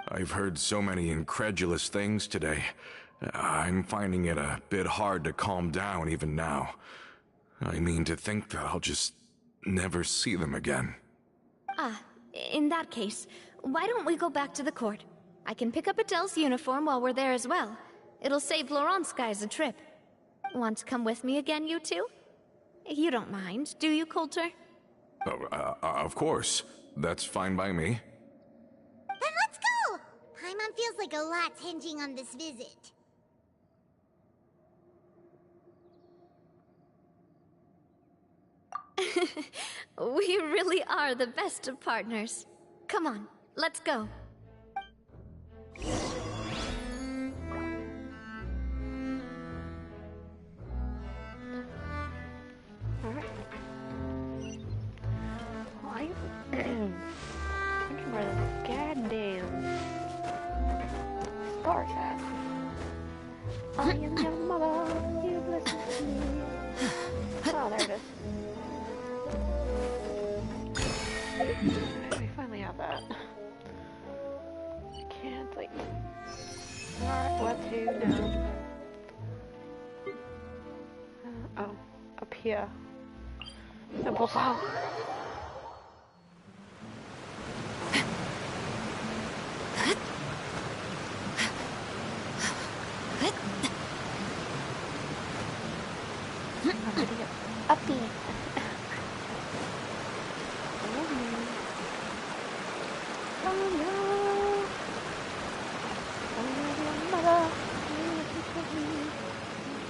I've heard so many incredulous things today. I'm finding it a bit hard to calm down even now. I mean, to think that I'll just never see them again. In that case, why don't we go back to the court? I can pick up Adele's uniform while we're there as well. It'll save Laurent's guys a trip. Want to come with me again, you two? You don't mind, do you, Coulter? Of course. That's fine by me. Then let's go! Paimon feels like a lot's hinging on this visit. We really are the best of partners. Come on, let's go. Alright. I'm thinking where the goddamn star's at. I am your mother, you listen to me. Oh, there it is. We finally have that. I can't, like... Alright, what to now? Oh, up here. Oh, wow. Uppy.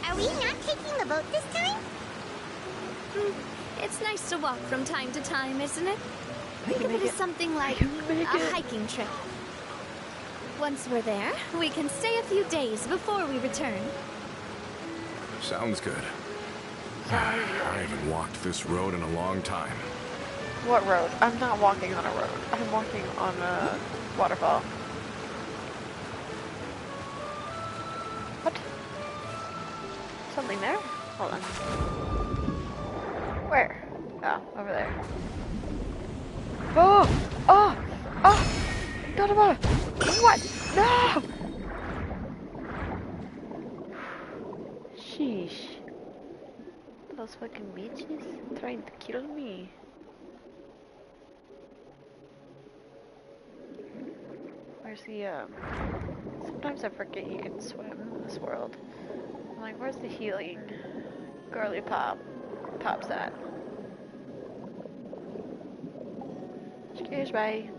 Are we not taking the boat this time? It's nice to walk from time to time, isn't it? Think of it as something like a hiking trip. Once we're there, we can stay a few days before we return. Sounds good. I haven't walked this road in a long time. What road? I'm not walking on a road. I'm walking on a waterfall. What? Something there? Hold on. Where? Oh, over there. Oh! Oh! Oh! No! What? No! Sheesh. Those fucking bitches trying to kill me. Where's the, sometimes I forget you can swim in this world. I'm like, where's the healing girly pops at? Excuse me.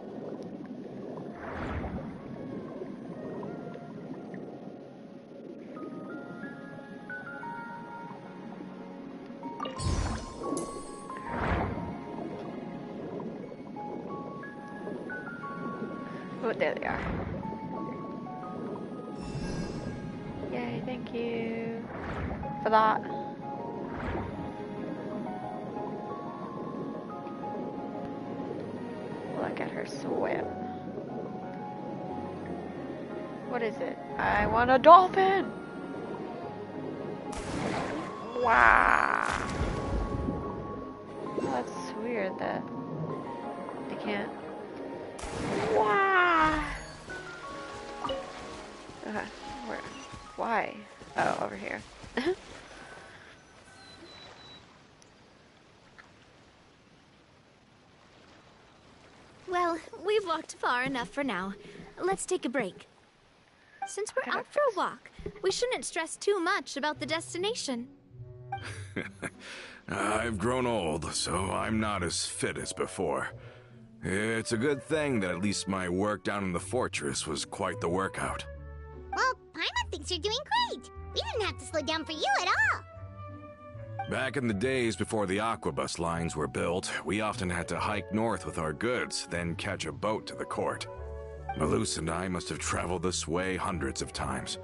there they are. Yay, thank you for that. Look at her swim. What is it? I want a dolphin! Wow! Oh, that's weird that they can't. Wow! Where? Why? Oh, over here. Well, we've walked far enough for now. Let's take a break. Since we're out for a walk, we shouldn't stress too much about the destination. I've grown old, so I'm not as fit as before. It's a good thing that at least my work down in the fortress was quite the workout. Well, Paimon thinks you're doing great. We didn't have to slow down for you at all. Back in the days before the aquabus lines were built, we often had to hike north with our goods, then catch a boat to the court. Malus and I must have traveled this way hundreds of times.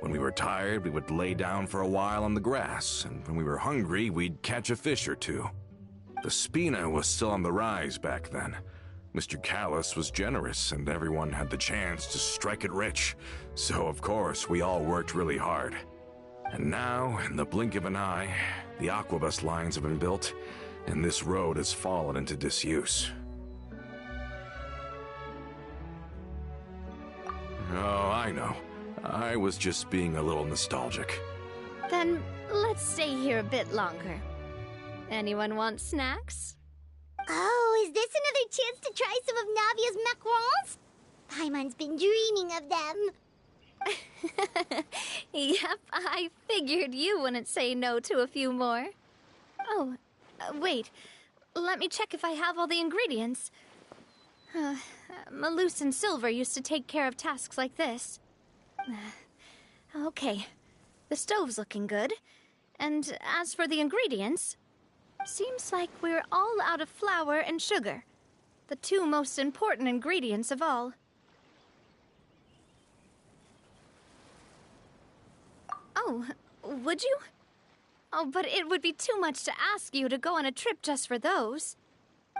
When we were tired, we would lay down for a while on the grass, and when we were hungry, we'd catch a fish or two. The Spina was still on the rise back then. Mr. Callis was generous, and everyone had the chance to strike it rich. So, of course, we all worked really hard. And now, in the blink of an eye, the aquabus lines have been built, and this road has fallen into disuse. Oh, I know. I was just being a little nostalgic. Then let's stay here a bit longer. Anyone want snacks? Oh, is this another chance to try some of Navia's macarons? Paimon's been dreaming of them. Yep, I figured you wouldn't say no to a few more. Oh, wait. Let me check if I have all the ingredients. Malus and Silver used to take care of tasks like this. Okay, the stove's looking good. And as for the ingredients, seems like we're all out of flour and sugar, the two most important ingredients of all. Oh, would you? Oh, but it would be too much to ask you to go on a trip just for those.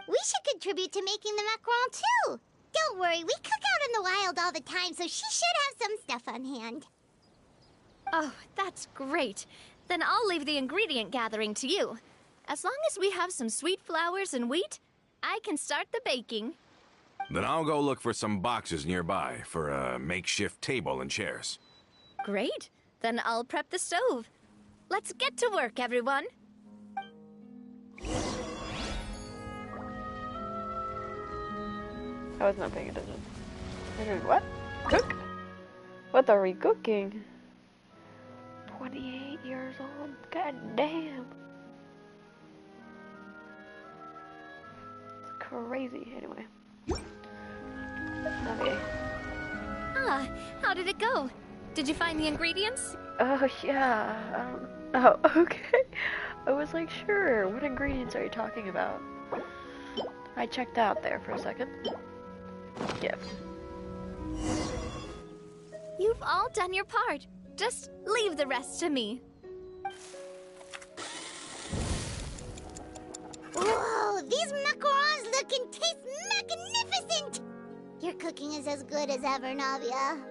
We should contribute to making the macaron too. Don't worry, we cook out in the wild all the time, so she should have some stuff on hand. Oh, that's great. Then I'll leave the ingredient gathering to you. As long as we have some sweet flours and wheat, I can start the baking. Then I'll go look for some boxes nearby for a makeshift table and chairs. Great. Then I'll prep the stove. Let's get to work, everyone. I was not paying attention. They're doing what? Cook? What are we cooking? 28 years old? God damn. It's crazy. Anyway. Okay. Ah, how did it go? Did you find the ingredients? Oh, yeah. Oh, okay. I was like, sure. What ingredients are you talking about? I checked out there for a second. Yep. You've all done your part. Just leave the rest to me. Whoa, these macarons look and taste magnificent! Your cooking is as good as ever, Navia.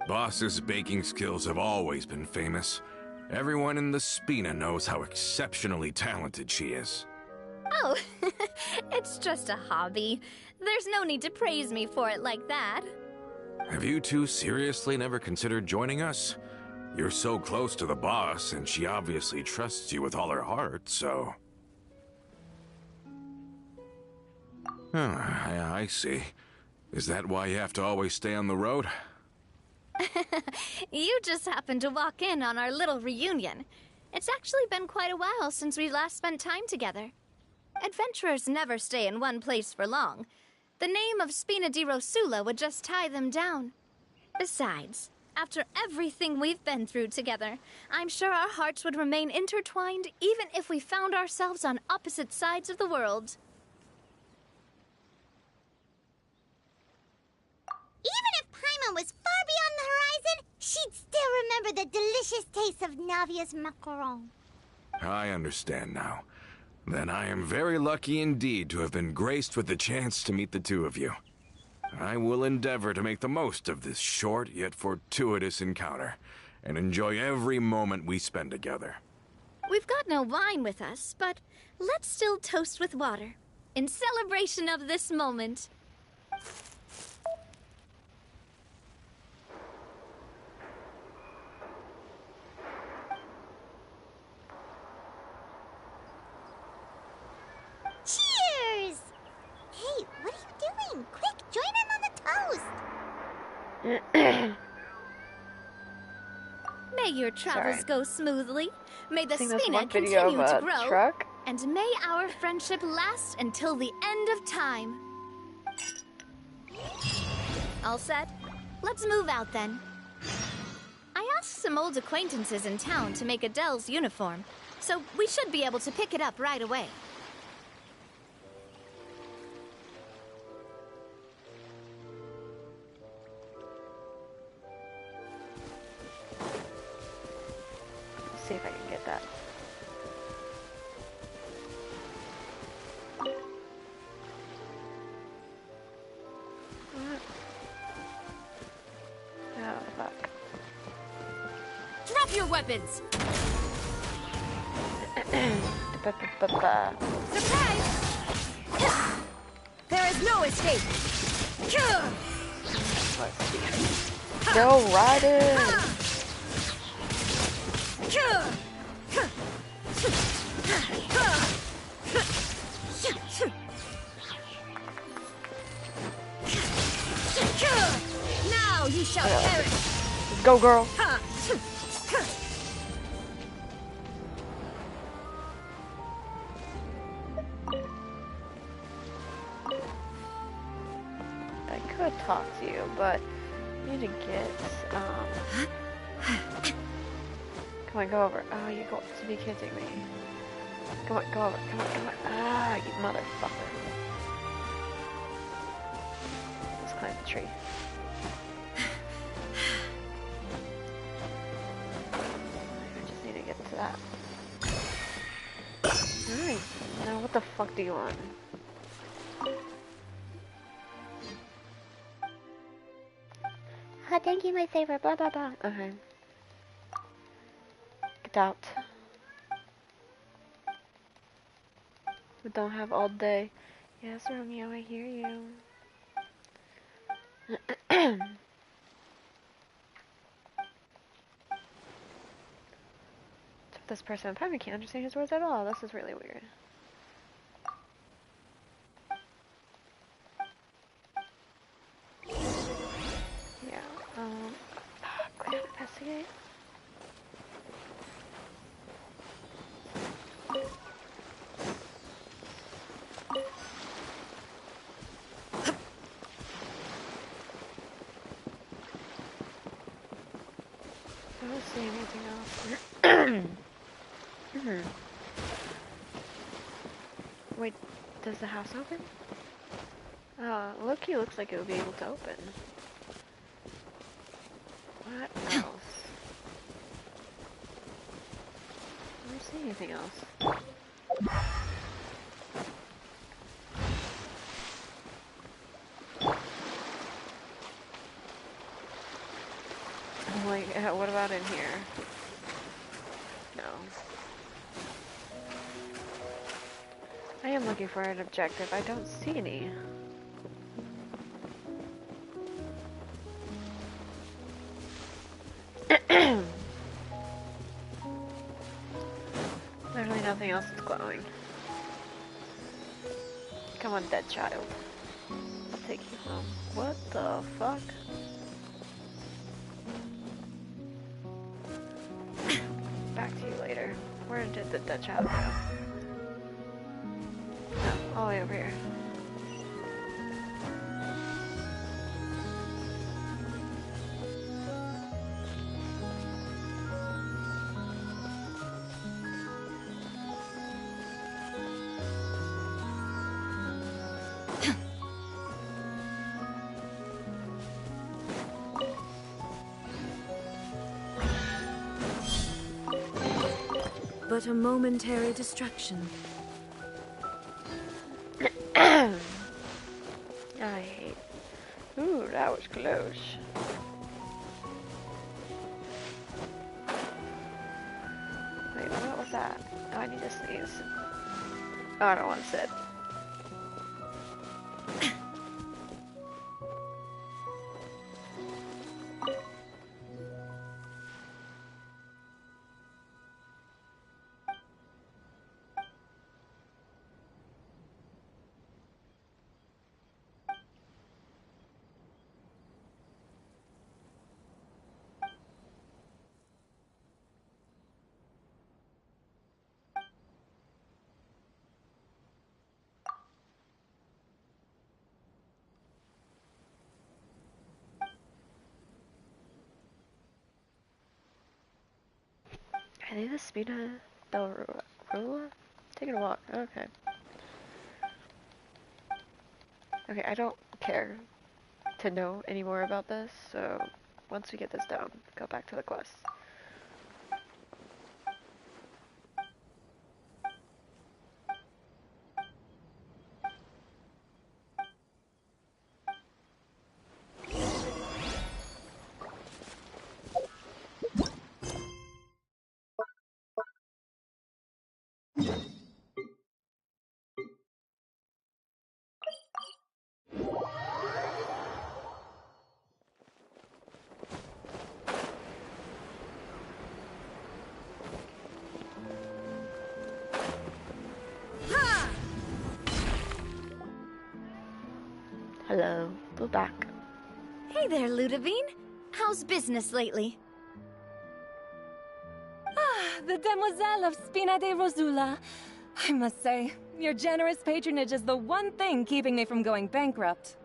Boss's baking skills have always been famous. Everyone in the Spina knows how exceptionally talented she is. Oh, it's just a hobby. There's no need to praise me for it like that. Have you two seriously never considered joining us? You're so close to the boss, and she obviously trusts you with all her heart, so... Oh, I see. Is that why you have to always stay on the road? You just happened to walk in on our little reunion. It's actually been quite a while since we last spent time together. Adventurers never stay in one place for long. The name of Spina di Rosula would just tie them down. Besides, after everything we've been through together, I'm sure our hearts would remain intertwined even if we found ourselves on opposite sides of the world. she'd still remember the delicious taste of Navia's macaron. I understand now. Then I am very lucky indeed to have been graced with the chance to meet the two of you. I will endeavor to make the most of this short yet fortuitous encounter, and enjoy every moment we spend together. We've got no wine with us, but let's still toast with water, in celebration of this moment. Cheers! Hey, what are you doing? Quick, join in on the toast! May your travels go smoothly. May the Seeing this Spina one video continue of to a grow. truck. And may our friendship last until the end of time. All set? Let's move out then. I asked some old acquaintances in town to make Adele's uniform, so we should be able to pick it up right away. See if I can get that. What? Oh, fuck. Drop your weapons! Surprise! There is no escape! Let's see. Go right in! Now you shall perish! Let's go, girl! I could talk to you, but I need to get, Come on, go over. Oh, you got to be kidding me. Come on, go over. Come on, come on. Ah, you motherfucker. Let's climb the tree. I just need to get to that. Alright, now what the fuck do you want? Oh, thank you, my favorite. Blah, blah, blah. Okay. Get out. We don't have all day. Yes, Romeo, I hear you. This person probably can't understand his words at all. This is really weird. Yeah, go down, investigate. I don't see anything else. Wait, does the house open? Loki looks like it would be able to open. What else? I don't see anything else. Like, what about in here? No. I am looking for an objective. I don't see any. Literally nothing else is glowing. Come on, dead child. I'll take you home. What the fuck? Back to you later. Where did the dead child go? No, all the way over here. but a momentary distraction. I hate. Ooh, that was close. Wait, what was that? Oh, I need to sneeze. Oh, I don't want to sit. I think the Spina del Rula? Taking a walk. Okay. Okay, I don't care to know any more about this, so once we get this down, go back to the quest. Hello, we're back. Hey there, Ludovine. How's business lately? The Demoiselle of Spina de Rosula. I must say, your generous patronage is the one thing keeping me from going bankrupt.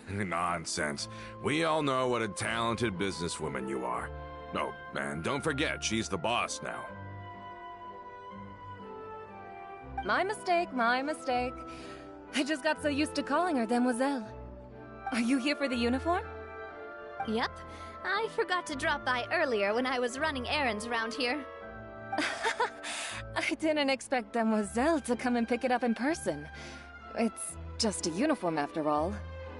Nonsense. We all know what a talented businesswoman you are. Oh, and don't forget, she's the boss now. My mistake, my mistake. I just got so used to calling her Demoiselle. Are you here for the uniform? Yep. I forgot to drop by earlier when I was running errands around here. I didn't expect Demoiselle to come and pick it up in person. It's just a uniform after all.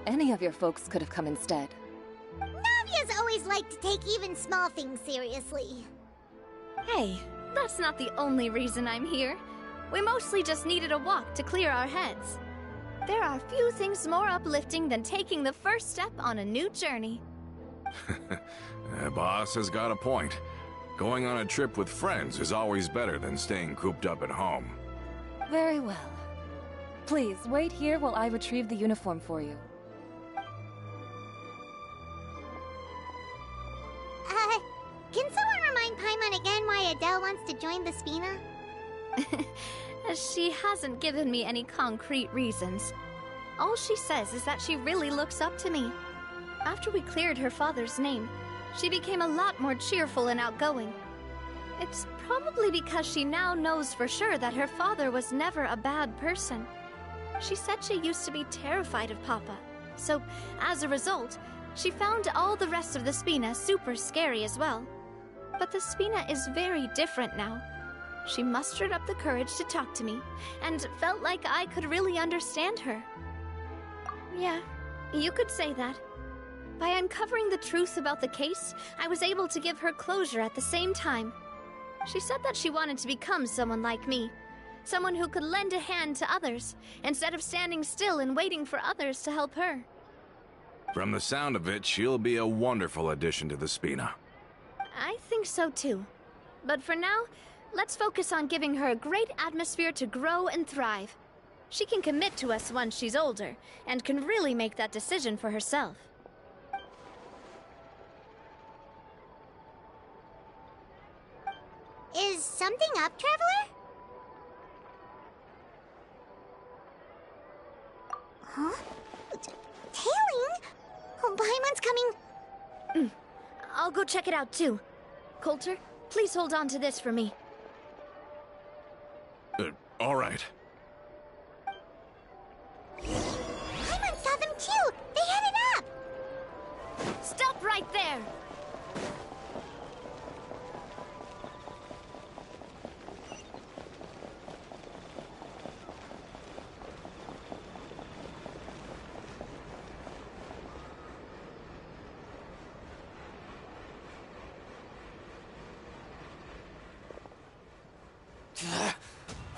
Any of your folks could have come instead. Navia's always liked to take even small things seriously. Hey, that's not the only reason I'm here. We mostly just needed a walk to clear our heads. There are few things more uplifting than taking the first step on a new journey. The boss has got a point. Going on a trip with friends is always better than staying cooped up at home. Very well. Please, wait here while I retrieve the uniform for you. Can someone remind Paimon again why Adele wants to join the Spina? She hasn't given me any concrete reasons. All she says is that she really looks up to me. After we cleared her father's name, she became a lot more cheerful and outgoing. It's probably because she now knows for sure that her father was never a bad person. She said she used to be terrified of Papa, so as a result, she found all the rest of the Spina super scary as well. But the Spina is very different now. She mustered up the courage to talk to me, and felt like I could really understand her. Yeah, you could say that. By uncovering the truth about the case, I was able to give her closure at the same time. She said that she wanted to become someone like me. Someone who could lend a hand to others, instead of standing still and waiting for others to help her. From the sound of it, she'll be a wonderful addition to the Spina. I think so too. But for now, let's focus on giving her a great atmosphere to grow and thrive. She can commit to us once she's older, and can really make that decision for herself. Is something up, Traveler? Huh? Tailing? Oh, Paimon's coming. I'll go check it out too. Coulter, please hold on to this for me. All right. Paimon saw them too! They headed up! Stop right there!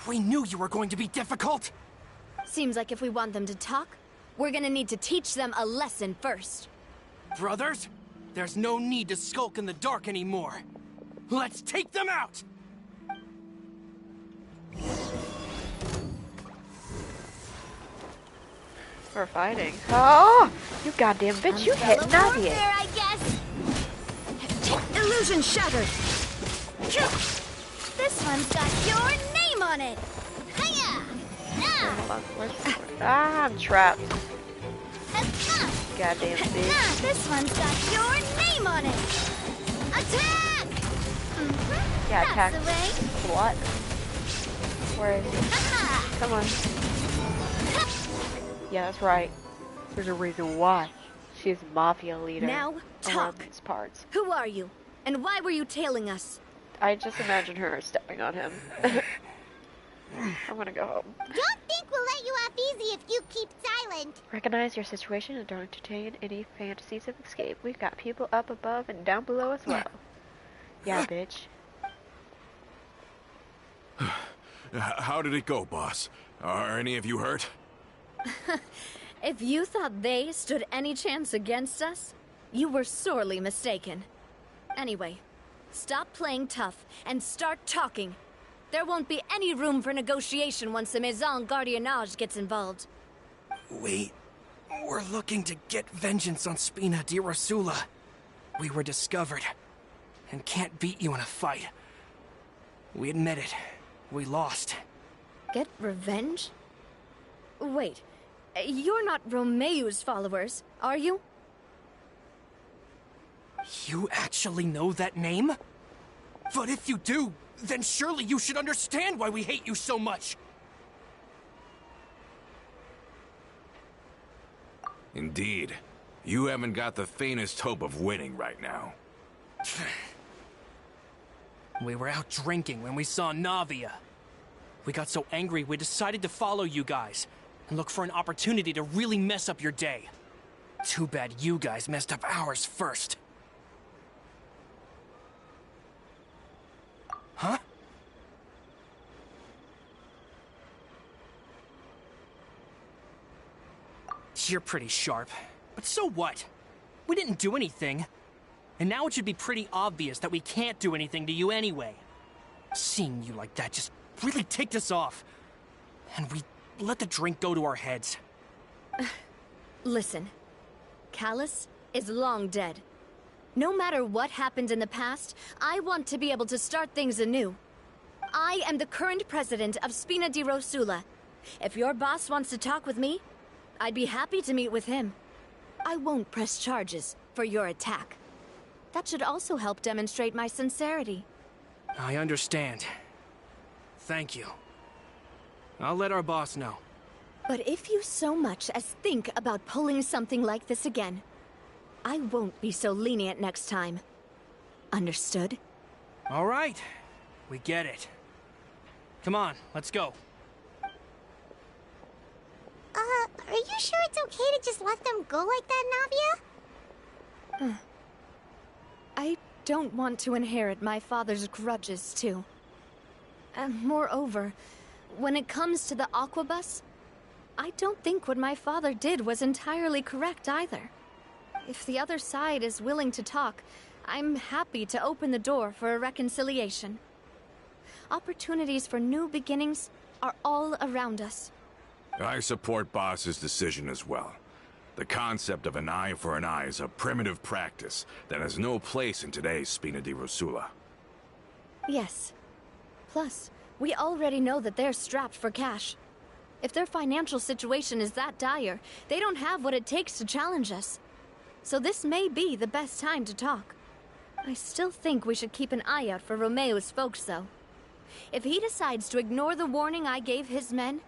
We knew you were going to be difficult! Seems like if we want them to talk, we're gonna need to teach them a lesson first. Brothers, there's no need to skulk in the dark anymore. Let's take them out! We're fighting. Oh! You goddamn bitch, you hit Navia! I guess. Illusion shattered. This one's got your name on it. Hiya! I'm trapped. Goddamn bitch. This one's got your name on it. Attack! Yeah, attack. That's the way. What? Where is he? Come on. Yeah, that's right. There's a reason why she's mafia leader. Now, talk. These parts. Who are you? And why were you tailing us? I just imagine her stepping on him. I'm gonna go home. Don't think we'll let you off easy if you keep silent. Recognize your situation and don't entertain any fantasies of escape. We've got people up above and down below as well. Yeah, bitch. How did it go, boss? Are any of you hurt? If you thought they stood any chance against us, you were sorely mistaken. Anyway, stop playing tough and start talking. There won't be any room for negotiation once the Maison Gardiennage gets involved. We're looking to get vengeance on Spina di Rosula. We were discovered and can't beat you in a fight. We admit it. We lost. Get revenge? Wait, you're not Romeu's followers, are you? You actually know that name? But if you do, then surely you should understand why we hate you so much! Indeed. You haven't got the faintest hope of winning right now. We were out drinking when we saw Navia. We got so angry we decided to follow you guys and look for an opportunity to really mess up your day. Too bad you guys messed up ours first. Huh? You're pretty sharp, but so what? We didn't do anything. And now it should be pretty obvious that we can't do anything to you anyway. Seeing you like that just really ticked us off. And we let the drink go to our heads. Listen, Callus is long dead. No matter what happened in the past, I want to be able to start things anew. I am the current president of Spina di Rosula. If your boss wants to talk with me, I'd be happy to meet with him. I won't press charges for your attack. That should also help demonstrate my sincerity. I understand. Thank you. I'll let our boss know. But if you so much as think about pulling something like this again, I won't be so lenient next time. Understood? All right. We get it. Come on, let's go. Are you sure it's okay to just let them go like that, Navia? I don't want to inherit my father's grudges, too. And moreover, when it comes to the Aquabus, I don't think what my father did was entirely correct either. If the other side is willing to talk, I'm happy to open the door for a reconciliation. Opportunities for new beginnings are all around us. I support Boss's decision as well. The concept of an eye for an eye is a primitive practice that has no place in today's Spina di Rosula. Yes. Plus, we already know that they're strapped for cash. If their financial situation is that dire, they don't have what it takes to challenge us. So this may be the best time to talk. I still think we should keep an eye out for Romeu's folks, though. If he decides to ignore the warning I gave his men,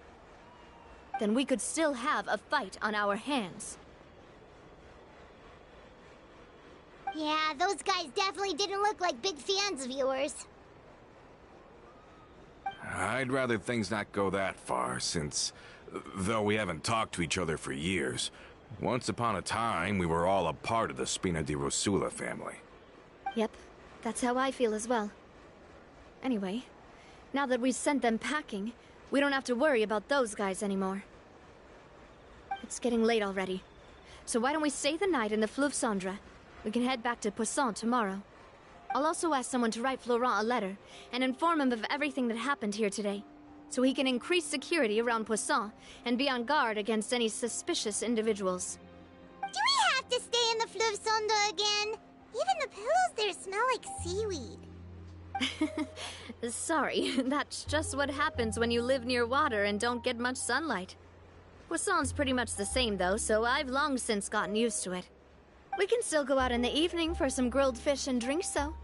then we could still have a fight on our hands. Yeah, those guys definitely didn't look like big fans of yours. I'd rather things not go that far, since, though we haven't talked to each other for years, once upon a time we were all a part of the Spina di Rosula family. Yep, that's how I feel as well. Anyway, Now that we sent them packing, we don't have to worry about those guys anymore. It's getting late already. So why don't we stay the night in the Fleuve Cendre? We can head back to Poisson tomorrow. I'll also ask someone to write Florent a letter and inform him of everything that happened here today, so he can increase security around Poisson and be on guard against any suspicious individuals. Do we have to stay in the Fleuve Cendre again? Even the pillows there smell like seaweed. Sorry, that's just what happens when you live near water and don't get much sunlight. Poisson's pretty much the same though, so I've long since gotten used to it. We can still go out in the evening for some grilled fish and drinks though.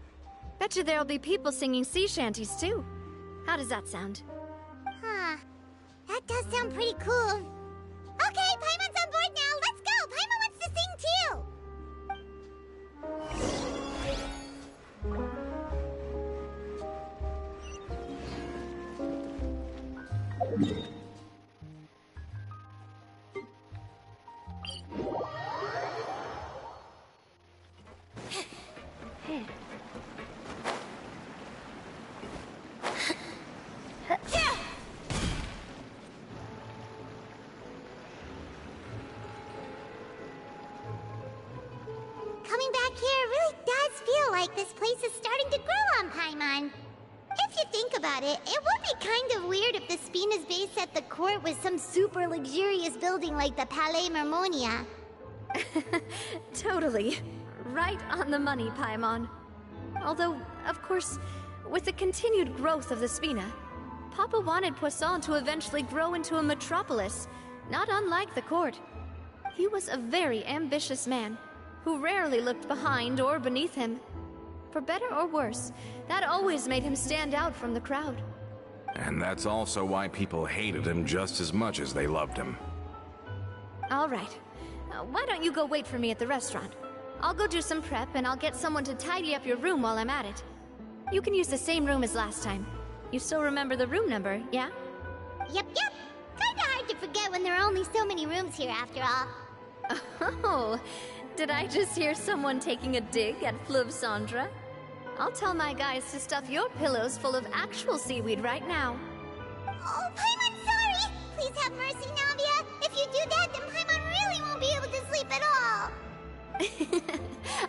Bet you there'll be people singing sea shanties too. How does that sound? Huh. That does sound pretty cool. Okay, Paimon's on board now. Let's go. Paimon wants to sing too. Coming back here really does feel like this place is starting to grow on Paimon. If you think about it, it would be kind of weird if the Spina's base at the court was some super luxurious building like the Palais Mermonia. Totally. Right on the money, Paimon. Although, of course, with the continued growth of the Spina, Papa wanted Poisson to eventually grow into a metropolis, not unlike the court. He was a very ambitious man, who rarely looked behind or beneath him. For better or worse, that always made him stand out from the crowd. And that's also why people hated him just as much as they loved him. All right. Why don't you go wait for me at the restaurant? I'll go do some prep and I'll get someone to tidy up your room while I'm at it. You can use the same room as last time. You still remember the room number, yeah? Yep. Kinda hard to forget when there are only so many rooms here after all. Oh, did I just hear someone taking a dig at Fleuve Cendre? I'll tell my guys to stuff your pillows full of actual seaweed right now. Oh, Paimon, sorry! Please have mercy, Navia. If you do that, then Paimon really won't be able to sleep at all.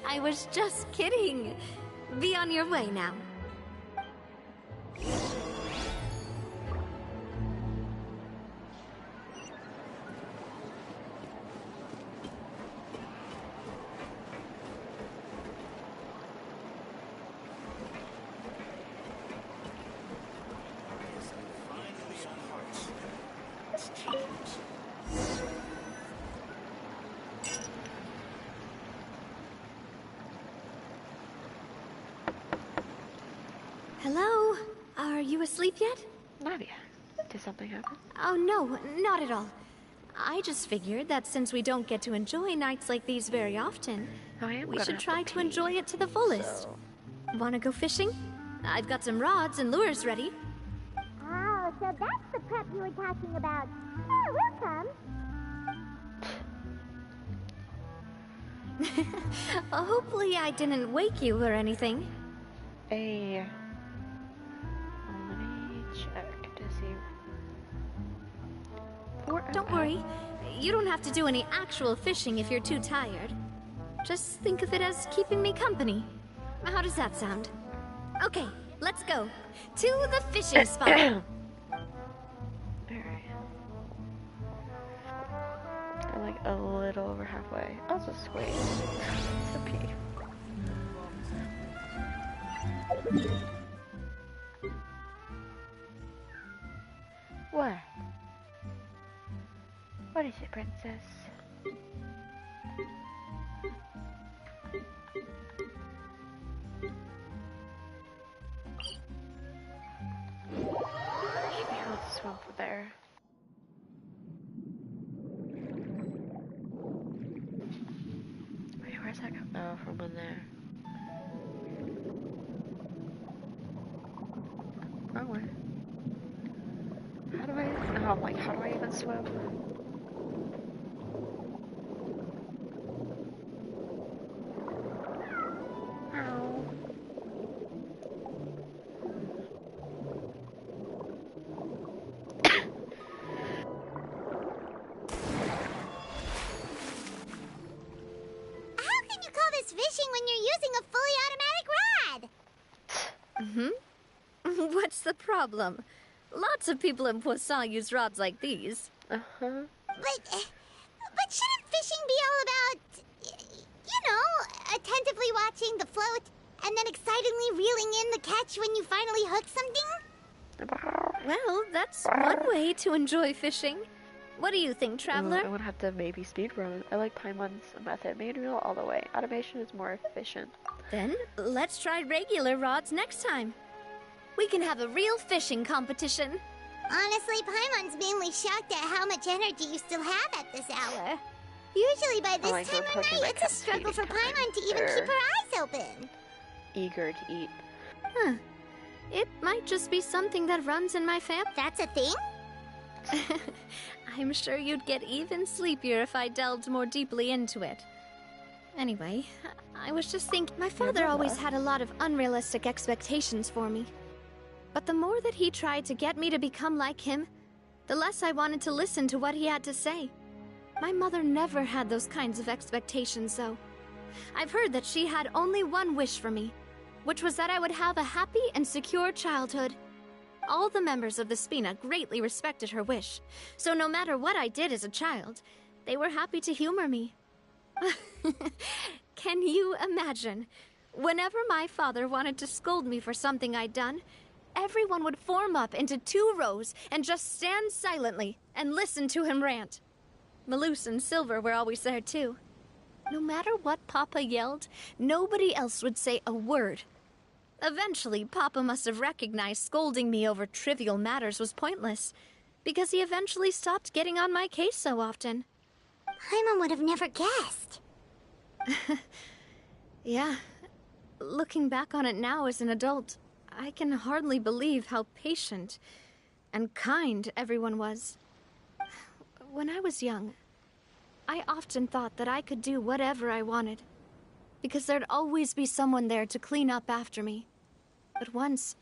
I was just kidding. Be on your way now. Hello? Are you asleep yet? Navia, did something happen? Oh no, not at all. I just figured that since we don't get to enjoy nights like these very often, we should try to enjoy it to the fullest. Wanna go fishing? I've got some rods and lures ready. Oh, so that's the prep you were talking about. Sure, we'll come. Hopefully I didn't wake you or anything. Let me check to see. Don't worry. You don't have to do any actual fishing if you're too tired. Just think of it as keeping me company. How does that sound? Okay, let's go. To the fishing spot. Alright. I'm like a little over halfway. I'll just wait. To pee. What? What is it, princess? Should be able to swim from there. Wait, where's that come? Oh, from in there. Oh, wait. How do I? Oh, I'm like, how do I even swim? Ow. fishing when you're using a fully automatic rod? What's the problem? Lots of people in Poisson use rods like these. But shouldn't fishing be all about, you know, attentively watching the float and then excitedly reeling in the catch when you finally hook something? Well, that's one way to enjoy fishing. What do you think, Traveler? I would have to maybe speedrun. I like Paimon's method. Manual all the way. Automation is more efficient. Then, let's try regular rods next time. We can have a real fishing competition. Honestly, Paimon's mainly shocked at how much energy you still have at this hour. Usually by this time of night, it's a struggle for Paimon to even keep her eyes open. Eager to eat. Huh. It might just be something that runs in my family. That's a thing? I'm sure you'd get even sleepier if I delved more deeply into it. Anyway, I was just thinking, my father always had a lot of unrealistic expectations for me. But the more that he tried to get me to become like him, the less I wanted to listen to what he had to say. My mother never had those kinds of expectations, though. I've heard that she had only one wish for me, which was that I would have a happy and secure childhood. All the members of the Spina greatly respected her wish, so no matter what I did as a child, they were happy to humor me. Can you imagine? Whenever my father wanted to scold me for something I'd done, everyone would form up into 2 rows and just stand silently and listen to him rant. Malus and Silver were always there too. No matter what Papa yelled, nobody else would say a word. Eventually, Papa must have recognized scolding me over trivial matters was pointless, because he eventually stopped getting on my case so often. Paimon would have never guessed. Yeah. Looking back on it now as an adult, I can hardly believe how patient and kind everyone was. When I was young, I often thought that I could do whatever I wanted, because there'd always be someone there to clean up after me. But once,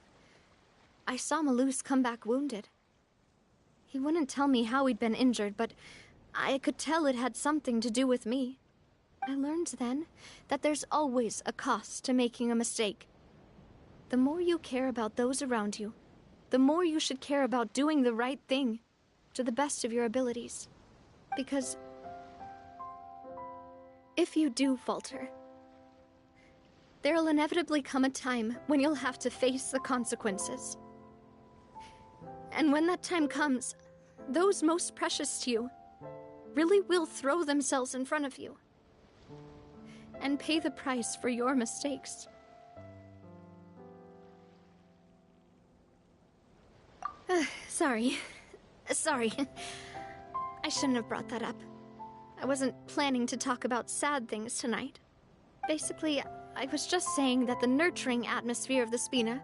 I saw Malus come back wounded. He wouldn't tell me how he'd been injured, but I could tell it had something to do with me. I learned then that there's always a cost to making a mistake. The more you care about those around you, the more you should care about doing the right thing to the best of your abilities. Because if you do falter, there'll inevitably come a time when you'll have to face the consequences. And when that time comes, those most precious to you really will throw themselves in front of you and pay the price for your mistakes. Sorry. I shouldn't have brought that up. I wasn't planning to talk about sad things tonight. Basically, I was just saying that the nurturing atmosphere of the Spina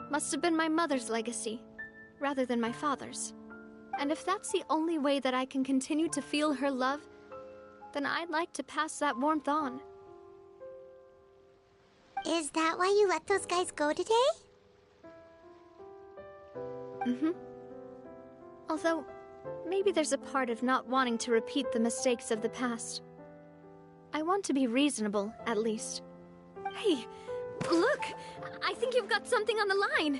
must have been my mother's legacy, rather than my father's. And if that's the only way that I can continue to feel her love, then I'd like to pass that warmth on. Is that why you let those guys go today? Although, maybe there's a part of not wanting to repeat the mistakes of the past. I want to be reasonable, at least. Hey, look! I think you've got something on the line!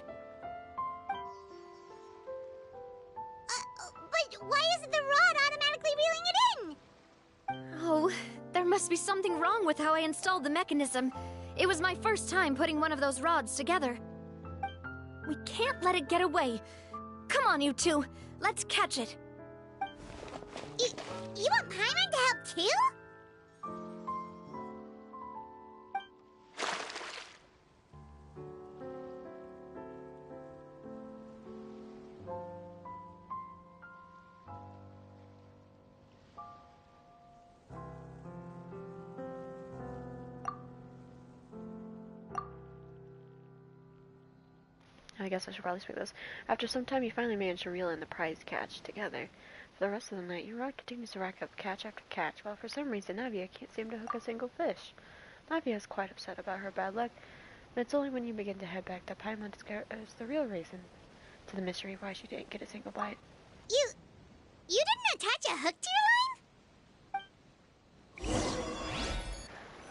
But why isn't the rod automatically reeling it in? Oh, there must be something wrong with how I installed the mechanism. It was my first time putting one of those rods together. We can't let it get away. Come on, you two. Let's catch it. You want Paimon to help too? I guess I should probably speak this. After some time, you finally manage to reel in the prize catch together. For the rest of the night, your rod continues to rack up catch after catch, while for some reason Navia can't seem to hook a single fish. Navia is quite upset about her bad luck, and it's only when you begin to head back to Paimon is the real reason to the mystery why she didn't get a single bite. You didn't attach a hook to your line?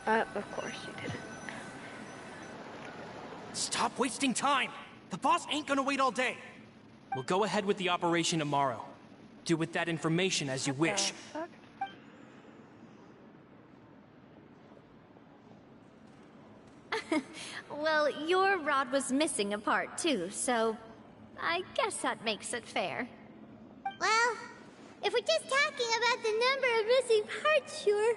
Of course you didn't. Stop wasting time! The boss ain't gonna wait all day. We'll go ahead with the operation tomorrow. Do with that information as you wish. Fuck. Well, your rod was missing a part too, so I guess that makes it fair. Well, if we're just talking about the number of missing parts, sure.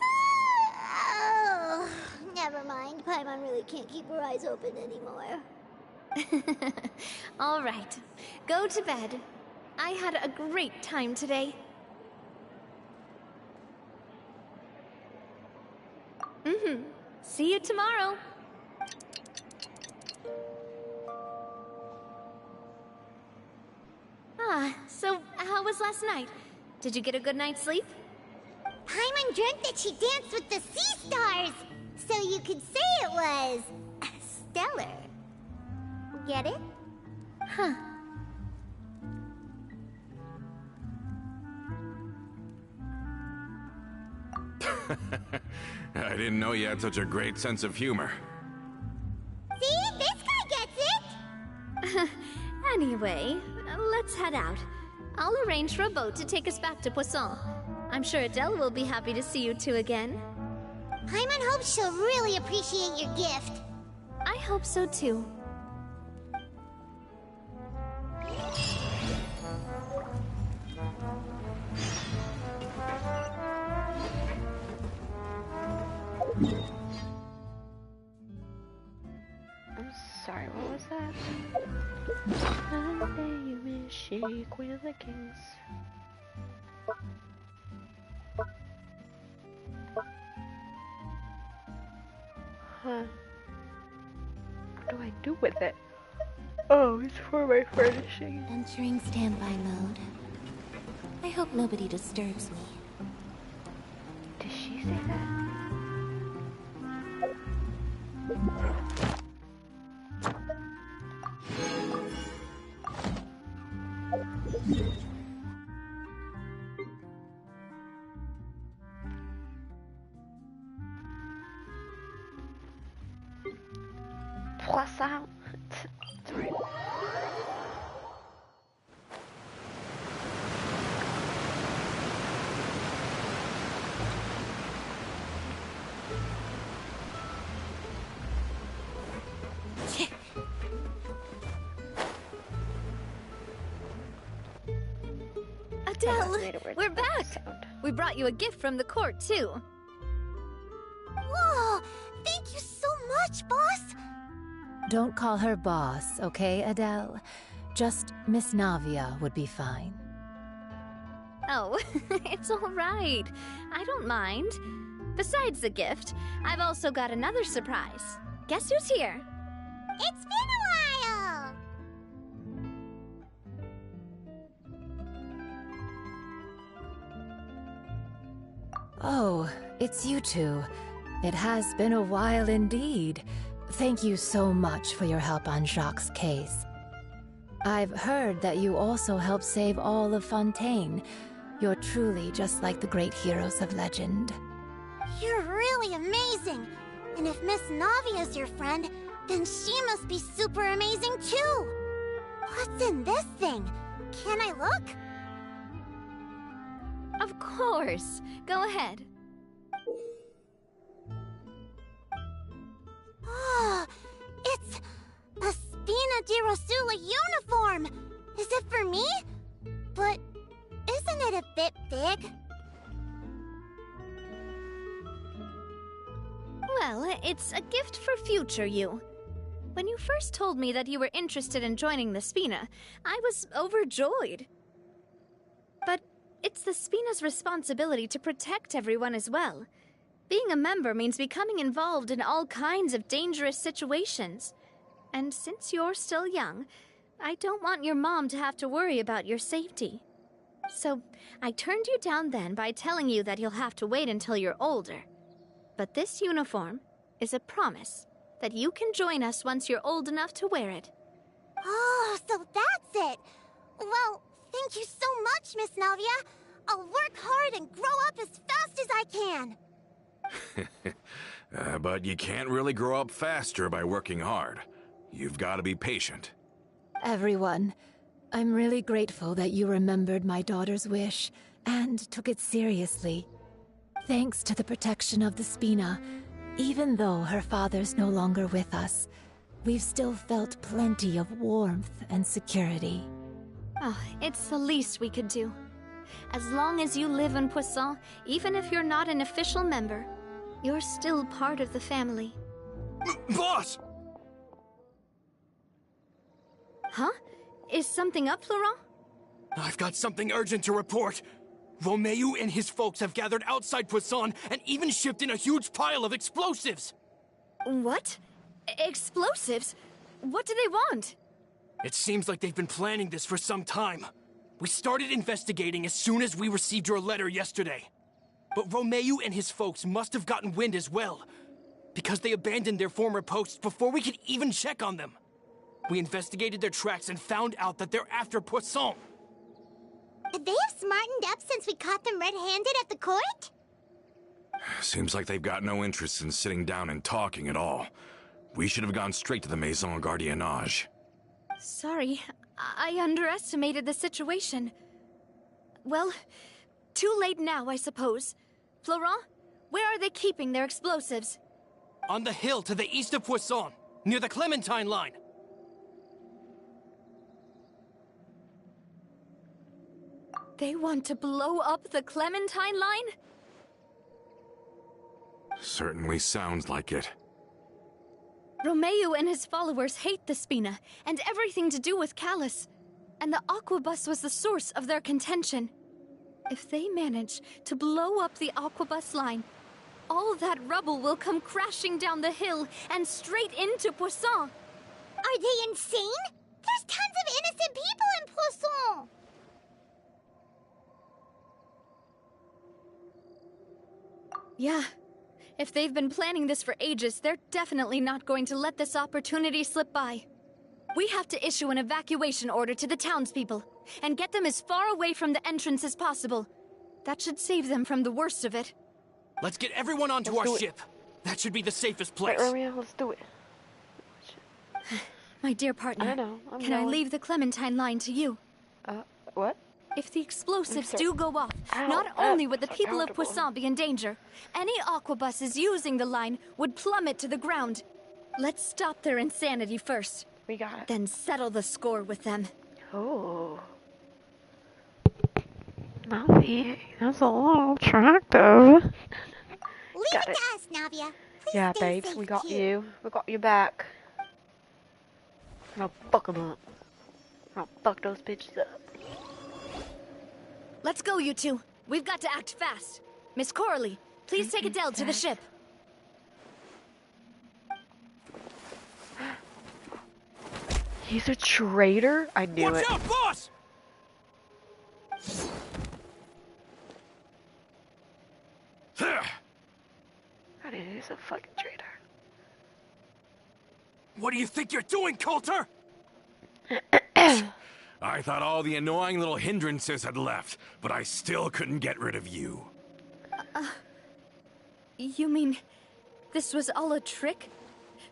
Oh, never mind. Paimon really can't keep her eyes open anymore. All right, go to bed. I had a great time today. See you tomorrow. So how was last night? Did you get a good night's sleep? Paimon dreamt that she danced with the sea stars, so you could say it was stellar. Get it? Huh. I didn't know you had such a great sense of humor. See? This guy gets it! Anyway, let's head out. I'll arrange for a boat to take us back to Poisson. I'm sure Adele will be happy to see you two again. Paimon hopes she'll really appreciate your gift. I hope so too. I'm sorry, what was that? Monday you miss she, Queen of the Kings. Huh. What do I do with it? Oh, it's for my furnishing. Entering standby mode. I hope nobody disturbs me. Did she say that? Poisson. Sorry. Adele, we're back! We brought you a gift from the court, too. Whoa! Thank you so much, boss! Don't call her boss, okay, Adele? Just Miss Navia would be fine. Oh, it's all right. I don't mind. Besides the gift, I've also got another surprise. Guess who's here? It's been a while! Oh, it's you two. It has been a while indeed. Thank you so much for your help on Jacques' case. I've heard that you also helped save all of Fontaine. You're truly just like the great heroes of legend. You're really amazing! And if Miss Navia's your friend, then she must be super amazing too! What's in this thing? Can I look? Of course. Go ahead. Oh, it's a Spina di Rosula uniform! Is it for me? But isn't it a bit big? Well, it's a gift for future you. When you first told me that you were interested in joining the Spina, I was overjoyed. But it's the Spina's responsibility to protect everyone as well. Being a member means becoming involved in all kinds of dangerous situations. And since you're still young, I don't want your mom to have to worry about your safety. So I turned you down then by telling you that you'll have to wait until you're older. But this uniform is a promise that you can join us once you're old enough to wear it. Oh, so that's it! Well, thank you so much, Miss Navia. I'll work hard and grow up as fast as I can. But you can't really grow up faster by working hard. You've got to be patient. Everyone, I'm really grateful that you remembered my daughter's wish and took it seriously. Thanks to the protection of the Spina, even though her father's no longer with us, we've still felt plenty of warmth and security. Oh, it's the least we could do. As long as you live in Poisson, even if you're not an official member, you're still part of the family. Boss! Huh? Is something up, Florent? I've got something urgent to report. Romeu and his folks have gathered outside Poisson and even shipped in a huge pile of explosives. What? Explosives? What do they want? It seems like they've been planning this for some time. We started investigating as soon as we received your letter yesterday. But Romeu and his folks must have gotten wind as well, because they abandoned their former posts before we could even check on them. We investigated their tracks and found out that they're after Poisson. They have smartened up since we caught them red-handed at the court? Seems like they've got no interest in sitting down and talking at all. We should have gone straight to the Maison Gardiennage. Sorry, I underestimated the situation. Well, too late now, I suppose. Florent, where are they keeping their explosives? On the hill to the east of Poisson, near the Clementine line. They want to blow up the Clementine line? Certainly sounds like it. Romeu and his followers hate the Spina, and everything to do with Callus. And the Aquabus was the source of their contention. If they manage to blow up the Aquabus line, all that rubble will come crashing down the hill and straight into Poisson. Are they insane? There's tons of innocent people in Poisson! Yeah. If they've been planning this for ages, they're definitely not going to let this opportunity slip by. We have to issue an evacuation order to the townspeople, and get them as far away from the entrance as possible. That should save them from the worst of it. Let's get everyone onto our ship. That should be the safest place. Right, Romeo, let's do it. My dear partner, I know, can I leave the Clementine line to you? What? If the explosives do go off, Ow, not only would the so people of comfortable. Poisson be in danger, any aquabuses using the line would plummet to the ground. Let's stop their insanity first. We got it. Then settle the score with them. Oh. Navia, that's a little attractive. Leave Got it it. to us, Navia. Please Yeah, stay babes, safe we got too. you. We got you back. I'll fuck them up. I'll fuck those bitches up. Let's go, you two. We've got to act fast. Miss Coralie, please take Adele to the ship. He's a traitor? I knew it. Watch out, boss! I knew he was a fucking traitor. What do you think you're doing, Coulter? I thought all the annoying little hindrances had left, but I still couldn't get rid of you. You mean this was all a trick?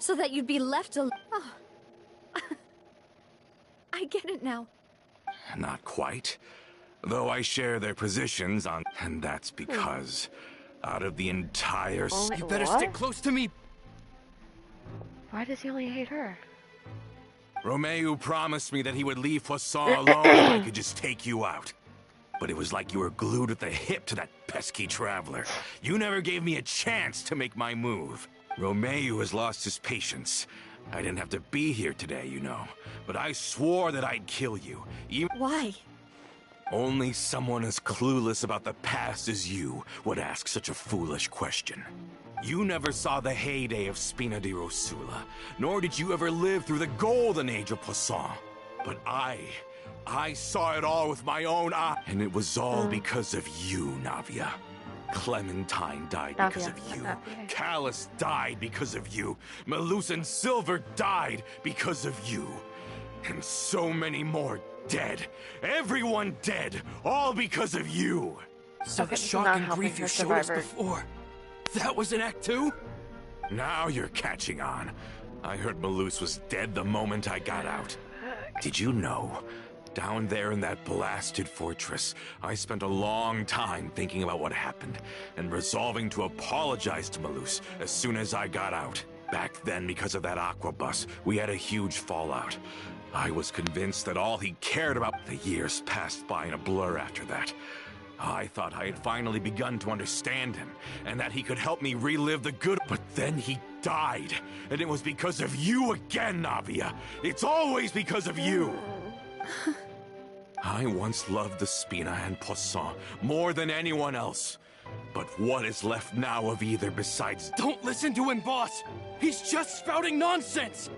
So that you'd be left alone? Oh. I get it now. Not quite. Though I share their positions on... And that's because, out of the entire... You better What? stick close to me. Why does he only hate her? Romeu promised me that he would leave Poisson alone if I could just take you out. But it was like you were glued at the hip to that pesky traveler. You never gave me a chance to make my move. Romeu has lost his patience. I didn't have to be here today, you know. But I swore that I'd kill you. Why? Only someone as clueless about the past as you would ask such a foolish question. You never saw the heyday of Spina di Rosula, nor did you ever live through the golden age of Poisson. But I saw it all with my own eyes. And it was all because of you, Navia. Clementine died because of you. Callus died because of you. Melusan Silver died because of you. And so many more dead. Everyone dead. All because of you. So Okay, the this is shock not and helping grief her you showed us survivor. before. That was in Act 2? Now you're catching on. I heard Malus was dead the moment I got out. Did you know? Down there in that blasted fortress, I spent a long time thinking about what happened and resolving to apologize to Malus as soon as I got out. Back then, because of that aqua bus, we had a huge fallout. I was convinced that all he cared about. The years passed by in a blur after that. I thought I had finally begun to understand him, and that he could help me relive the good. But then he died, and it was because of you again, Navia. It's always because of you. I once loved the Spina and Poisson more than anyone else. But what is left now of either besides... Don't listen to him, boss! He's just spouting nonsense!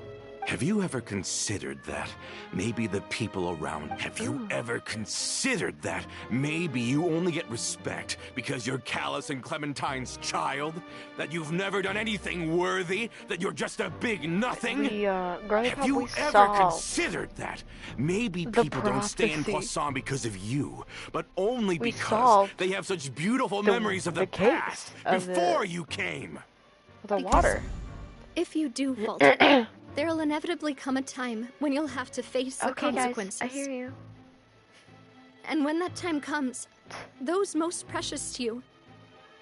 Have you ever considered that maybe the people around... Have you ever considered that maybe you only get respect because you're Callus and Clementine's child? That you've never done anything worthy? That you're just a big nothing? Have you ever considered that maybe people don't stay in Poisson because of you, but only because they have such beautiful memories of the past before you came? The water. If you do falter, there'll inevitably come a time when you'll have to face the consequences. Guys, I hear you. And when that time comes, those most precious to you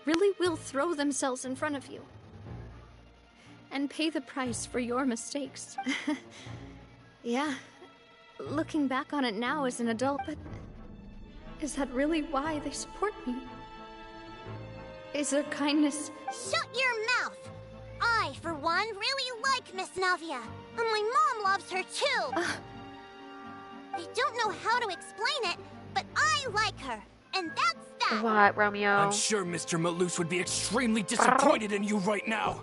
really will throw themselves in front of you and pay the price for your mistakes. Yeah, looking back on it now as an adult, but is that really why they support me? Is their kindness... Shut your mouth! I, for one, really like Miss Navia, and my mom loves her too. I don't know how to explain it, but I like her, and that's that. What, Romeo? I'm sure Mr. Malus would be extremely disappointed in you right now.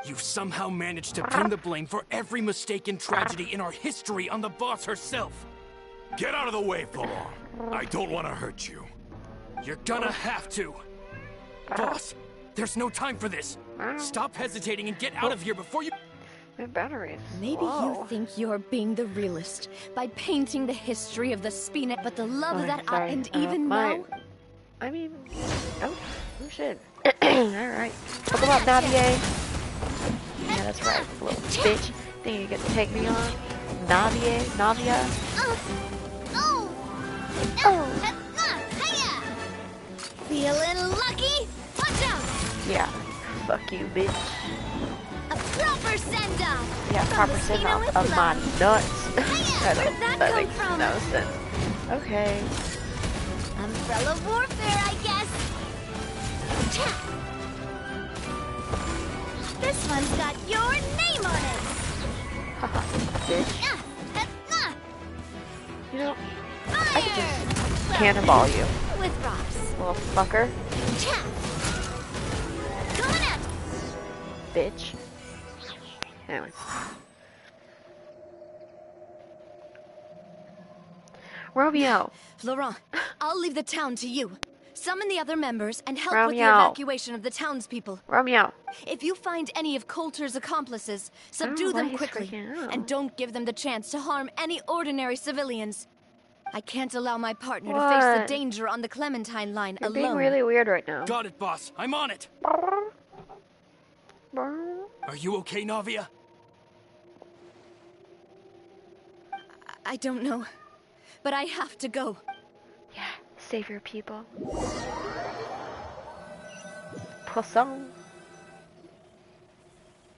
You've somehow managed to pin the blame for every mistake and tragedy in our history on the boss herself. Get out of the way, Florent. I don't want to hurt you. You're gonna have to. Boss, there's no time for this. Stop hesitating and get out of here before you... My batteries. Maybe you think you're being the realist by painting the history of the Spina, but the love that and even now... I mean... Oh shit. Alright. Talk about Navia. Yeah, that's right, little bitch. Think you get to take me on? Navia? Feeling lucky? Watch out! Yeah. Fuck you, bitch. A proper send-off! Yeah, proper send-off of my nuts. Where'd that come makes from? no sense. Okay. Umbrella warfare, I guess. This one's got your name on it. Haha, bitch. You know, I could just cannonball you, With rocks. little fucker. Coming up. Bitch. Anyway. Romeo. Florent, I'll leave the town to you. Summon the other members and help with the Romeo. evacuation of the townspeople. Romeo. If you find any of Coulter's accomplices, subdue why them he's quickly. freaking out. And don't give them the chance to harm any ordinary civilians. I can't allow my partner to What? face the danger on the Clementine line You're alone. being really weird right now. Got it, boss. I'm on it. Are you okay, Navia? I don't know, but I have to go. Yeah, save your people. Poisson.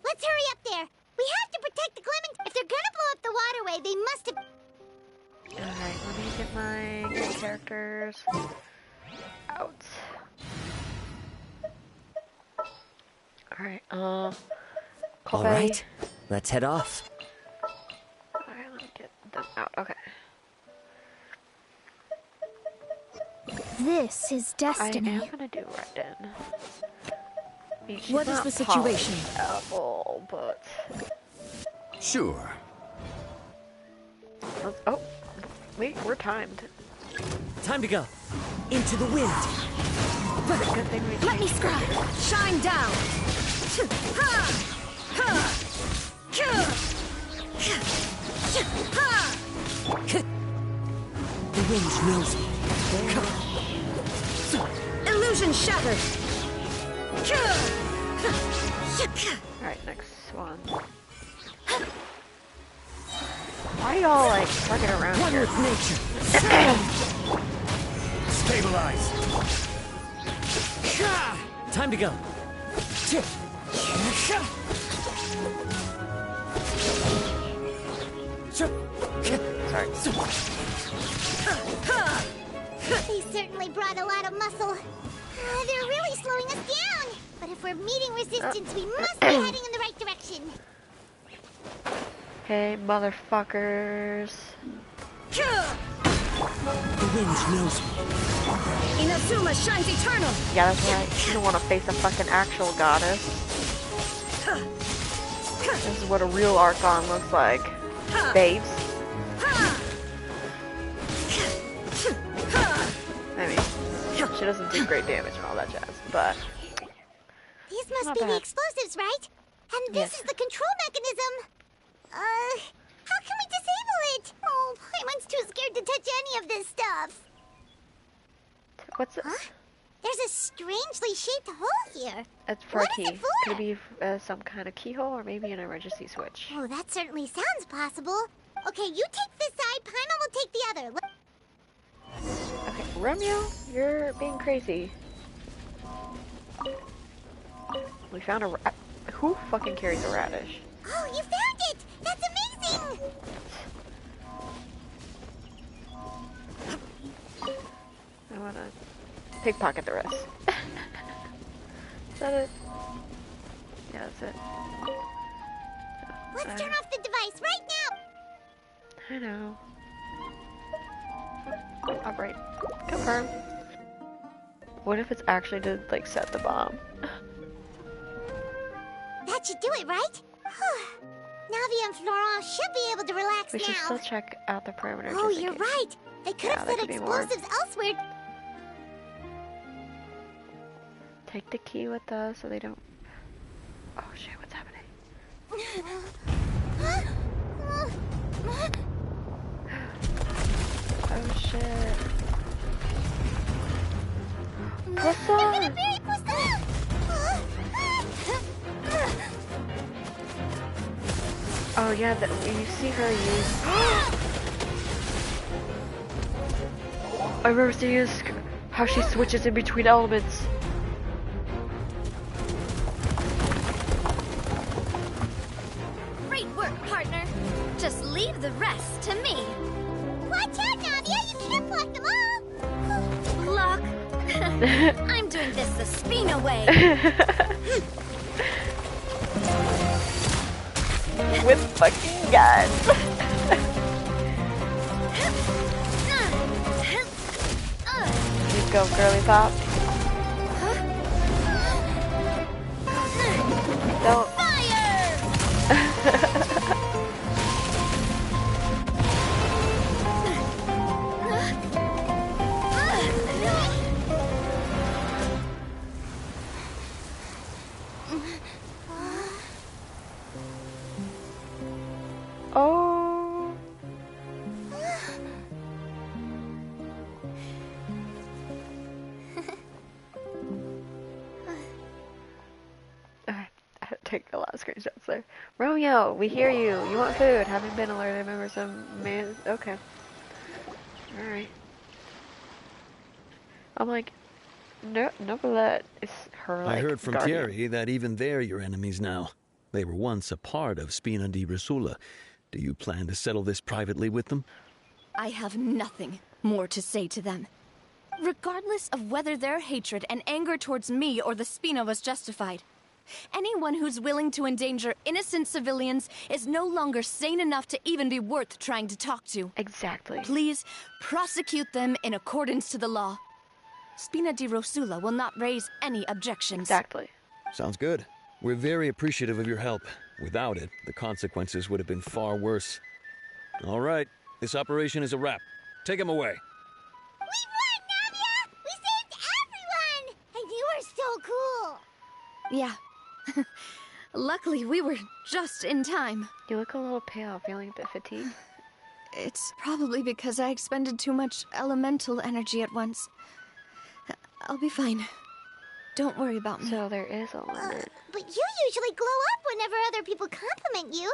Let's hurry up there. We have to protect the Clement. If they're gonna blow up the waterway, they must have... Alright, let me get my characters out. Alright, All right, let's head off. Alright, let me get them out. Okay. This is destiny. I am gonna do Redden. I mean, she's What is not the situation? polished apple, but... Sure. Oh, wait, we're timed. Time to go. Into the wind. Good thing we Let me scribe. Shine down. The wind knows me. Illusion shattered. Alright, next one. Why y'all like tugging around One here? with nature. Stabilize. Time to go. Sorry. They certainly brought a lot of muscle. They're really slowing us down. But if we're meeting resistance, we must be heading in the right direction. Hey, motherfuckers. The wind knows me. Inazuma shines eternal. Yeah, that's right. You don't want to face a fucking actual goddess. This is what a real Archon looks like. Babes. I mean, she doesn't do great damage and all that jazz, but... These must Not be the bad. explosives, right? And this is the control mechanism. How can we disable it? Oh, Paimon's too scared to touch any of this stuff. What's this? Huh? There's a strangely shaped hole here. It's for What a is key. it for? Could it be some kind of keyhole or maybe an emergency switch? Oh, that certainly sounds possible. Okay, you take this side, Paimon will take the other. Okay, Romeo, you're being crazy. We found a rat. Who fucking carries a radish? Oh, you found it! That's amazing! I wanna pickpocket the rest. Is that it? Yeah, that's it. Let's turn off the device right now! I know. Operate. Confirm. What if it's actually to, like, set the bomb? That should do it, right? Navia and Florent should be able to relax We now. should still check out the perimeter. Oh, just in you're case. right. They could have there set could be more. explosives elsewhere. Take the key with us so they don't... Oh shit, what's happening? Oh shit. Poisson! Oh yeah, you see her use... I remember seeing how she switches in between elements. Great work, partner. Just leave the rest to me. Watch out, Navia! You can't block them all! Block? I'm doing this the Spina way. With fucking guns. You go, girly pop. Don't. Oh. Take a lot of screenshots there. Romeo, we hear you. You want food? Having been alerted, members of man. Okay. Alright. I'm like, no, Neuvllete is her. Like, I heard from guardian. Thierry that even they're your enemies now. They were once a part of Spina di Rosula. Do you plan to settle this privately with them? I have nothing more to say to them. Regardless of whether their hatred and anger towards me or the Spina was justified, anyone who's willing to endanger innocent civilians is no longer sane enough to even be worth trying to talk to. Exactly. Please prosecute them in accordance to the law. Spina di Rosula will not raise any objections. Exactly. Sounds good. We're very appreciative of your help. Without it, the consequences would have been far worse. All right, this operation is a wrap. Take him away. We won, Navia! We saved everyone! And you were so cool! Yeah. Luckily, we were just in time. You look a little pale, feeling a bit fatigued. It's probably because I expended too much elemental energy at once. I'll be fine. Don't worry about me. So there is a limit. But you usually glow up whenever other people compliment you.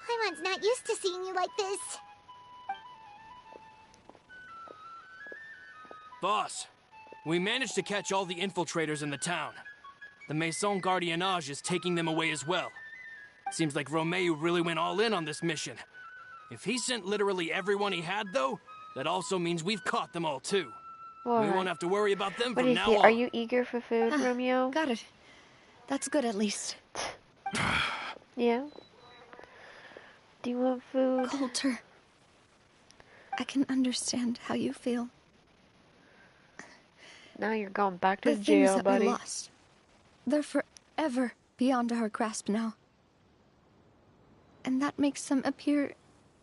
Paimon's not used to seeing you like this. Boss, we managed to catch all the infiltrators in the town. The Maison Gardiennage is taking them away as well. Seems like Romeo really went all in on this mission. If he sent literally everyone he had, though, that also means we've caught them all, too. What? We won't have to worry about them What do from you now see? on. Are you eager for food, Romeo? Got it. That's good, at least. Yeah? Do you want food? Coulter. I can understand how you feel. Now you're going back to The things jail, that buddy. we lost, they're forever beyond our grasp now. And that makes them appear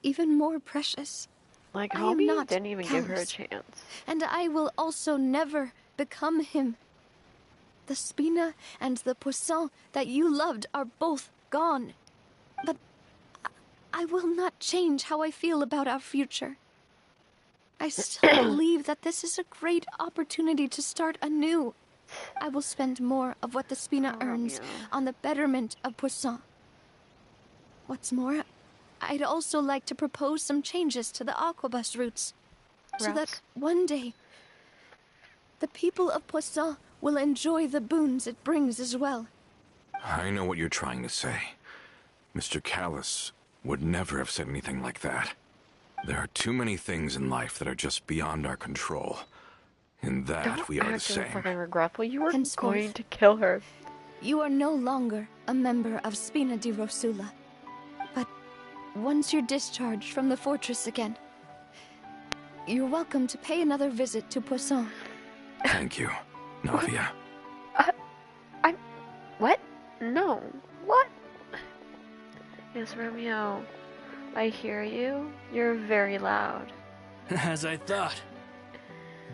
even more precious. Like, I am homie not didn't even give her a callous. chance. And I will also never become him. The Spina and the Poisson that you loved are both gone. But I will not change how I feel about our future. I still believe that this is a great opportunity to start anew. I will spend more of what the Spina earns on the betterment of Poisson. What's more, I'd also like to propose some changes to the Aquabus routes, so that one day the people of Poisson will enjoy the boons it brings as well. I know what you're trying to say. Mr. Callus would never have said anything like that. There are too many things in life that are just beyond our control. In that, we are the same. Fucking regretful. You were Henceforth, going to kill her. You are no longer a member of Spina di Rosula. But once you're discharged from the fortress again, you're welcome to pay another visit to Poisson. Thank you, Navia. What? No. What? Yes, Romeo. I hear you. You're very loud. As I thought.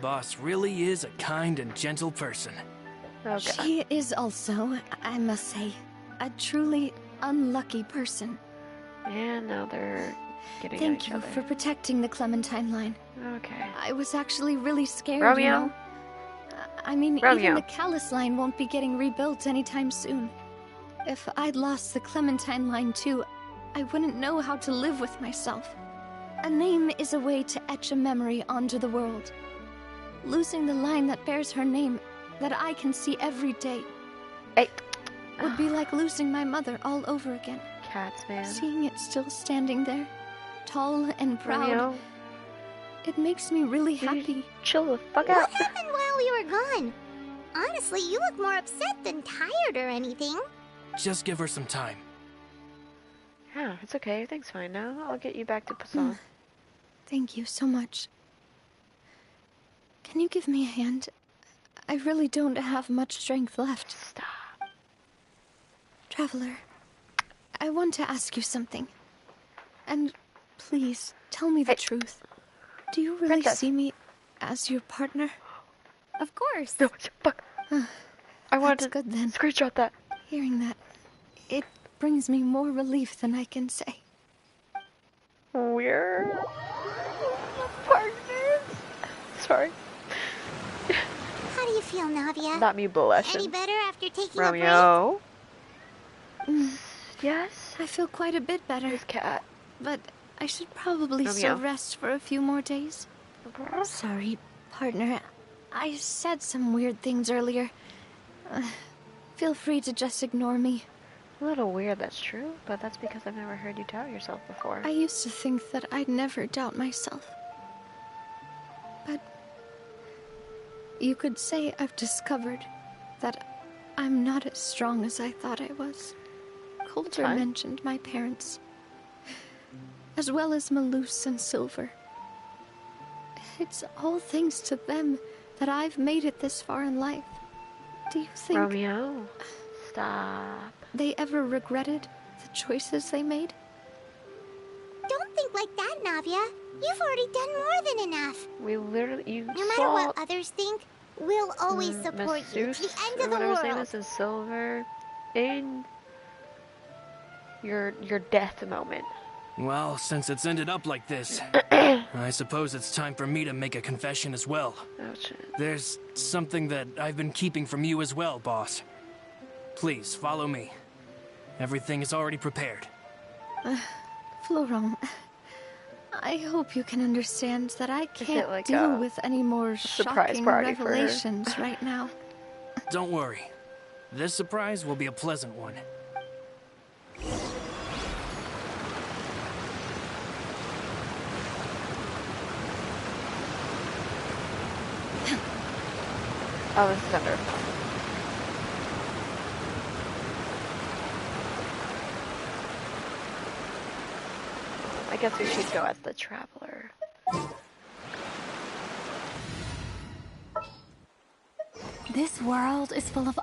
Boss really is a kind and gentle person. Okay. She is also, I must say, a truly unlucky person. And now they're getting at Thank each you other. for protecting the Clementine line. Okay. I was actually really scared, Romeo? you know? I mean, Romeo. even the Callus line won't be getting rebuilt anytime soon. If I'd lost the Clementine line too, I wouldn't know how to live with myself. A name is a way to etch a memory onto the world. Losing the line that bears her name, that I can see every day, would be like losing my mother all over again. Cats, man. Seeing it still standing there, tall and proud, Romeo? it makes me really happy. Chill the fuck out. What happened while we were gone? Honestly, you look more upset than tired or anything. Just give her some time. Yeah, it's okay. Everything's fine now. I'll get you back to Poisson. Thank you so much. Can you give me a hand? I really don't have much strength left. Stop. Traveler, I want to ask you something. And please, tell me the truth. Do you really see me as your partner? Of course. No, fuck. I wanted That's to good then. screenshot that. Hearing that, it brings me more relief than I can say. We're partners. Sorry. How do you feel, Navia? Not me blushing. Any better after taking Romeo? Yes? I feel quite a bit better. Cat. But I should probably still rest for a few more days. Sorry, partner. I said some weird things earlier. Feel free to just ignore me. A little weird, that's true, but that's because I've never heard you doubt yourself before. I used to think that I'd never doubt myself. But you could say I've discovered that I'm not as strong as I thought I was. Coulter mentioned my parents, as well as Malus and Silver. It's all thanks to them that I've made it this far in life. Do you think... Romeo, stop. They ever regretted the choices they made? Don't think like that, Navia. You've already done more than enough. We literally, No matter what others think, we'll always support you to the end of the whatever his name world. is in Silver, in your death moment. Well, since it's ended up like this, I suppose it's time for me to make a confession as well. Oh, shit. There's something that I've been keeping from you as well, boss. Please, follow me. Everything is already prepared. Florent, I hope you can understand that I can't like deal a with any more surprise shocking party for her? revelations right now. Don't worry. This surprise will be a pleasant one. Oh, this is under. I guess we should go as the traveler. This world is full of...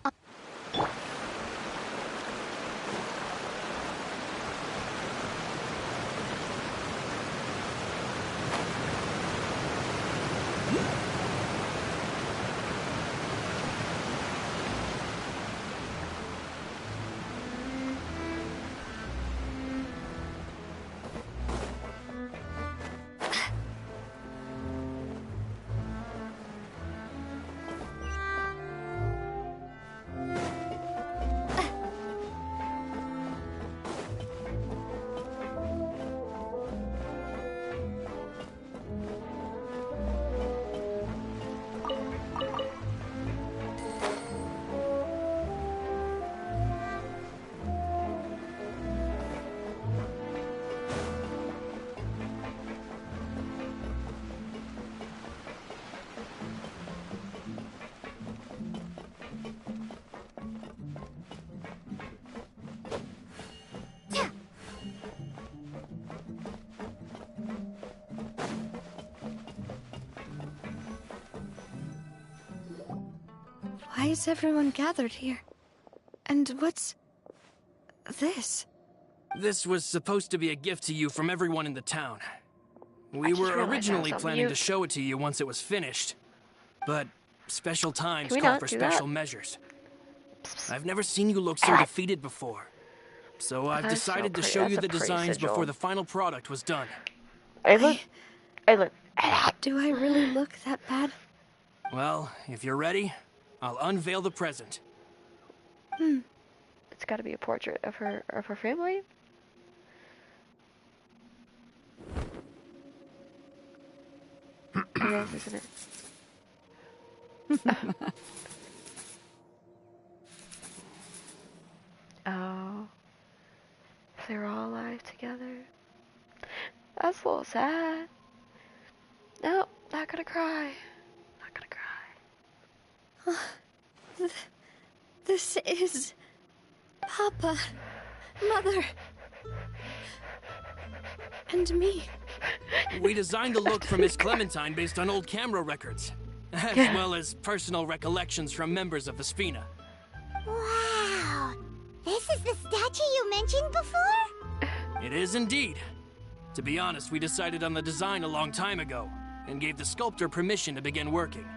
Why is everyone gathered here? And what's... this? This was supposed to be a gift to you from everyone in the town. We just were realized I originally was on planning to mute. show it to you once it was finished. But special times Can we call not for do special that? measures. I've never seen you look so defeated before. So I've That's decided so to pretty. show That's you a the pretty designs sigil. before the final product was done. Hey, look. Hey, look. Do I really look that bad? Well, if you're ready, I'll unveil the present. It's got to be a portrait of her family. It is, isn't it? Oh, they're all alive together. That's a little sad. No, not gonna cry. Not gonna cry. This is... Papa, Mother, and me. We designed the look for Miss Clementine based on old camera records, as well as personal recollections from members of the Spina. Wow! This is the statue you mentioned before? It is indeed. To be honest, we decided on the design a long time ago, and gave the sculptor permission to begin working.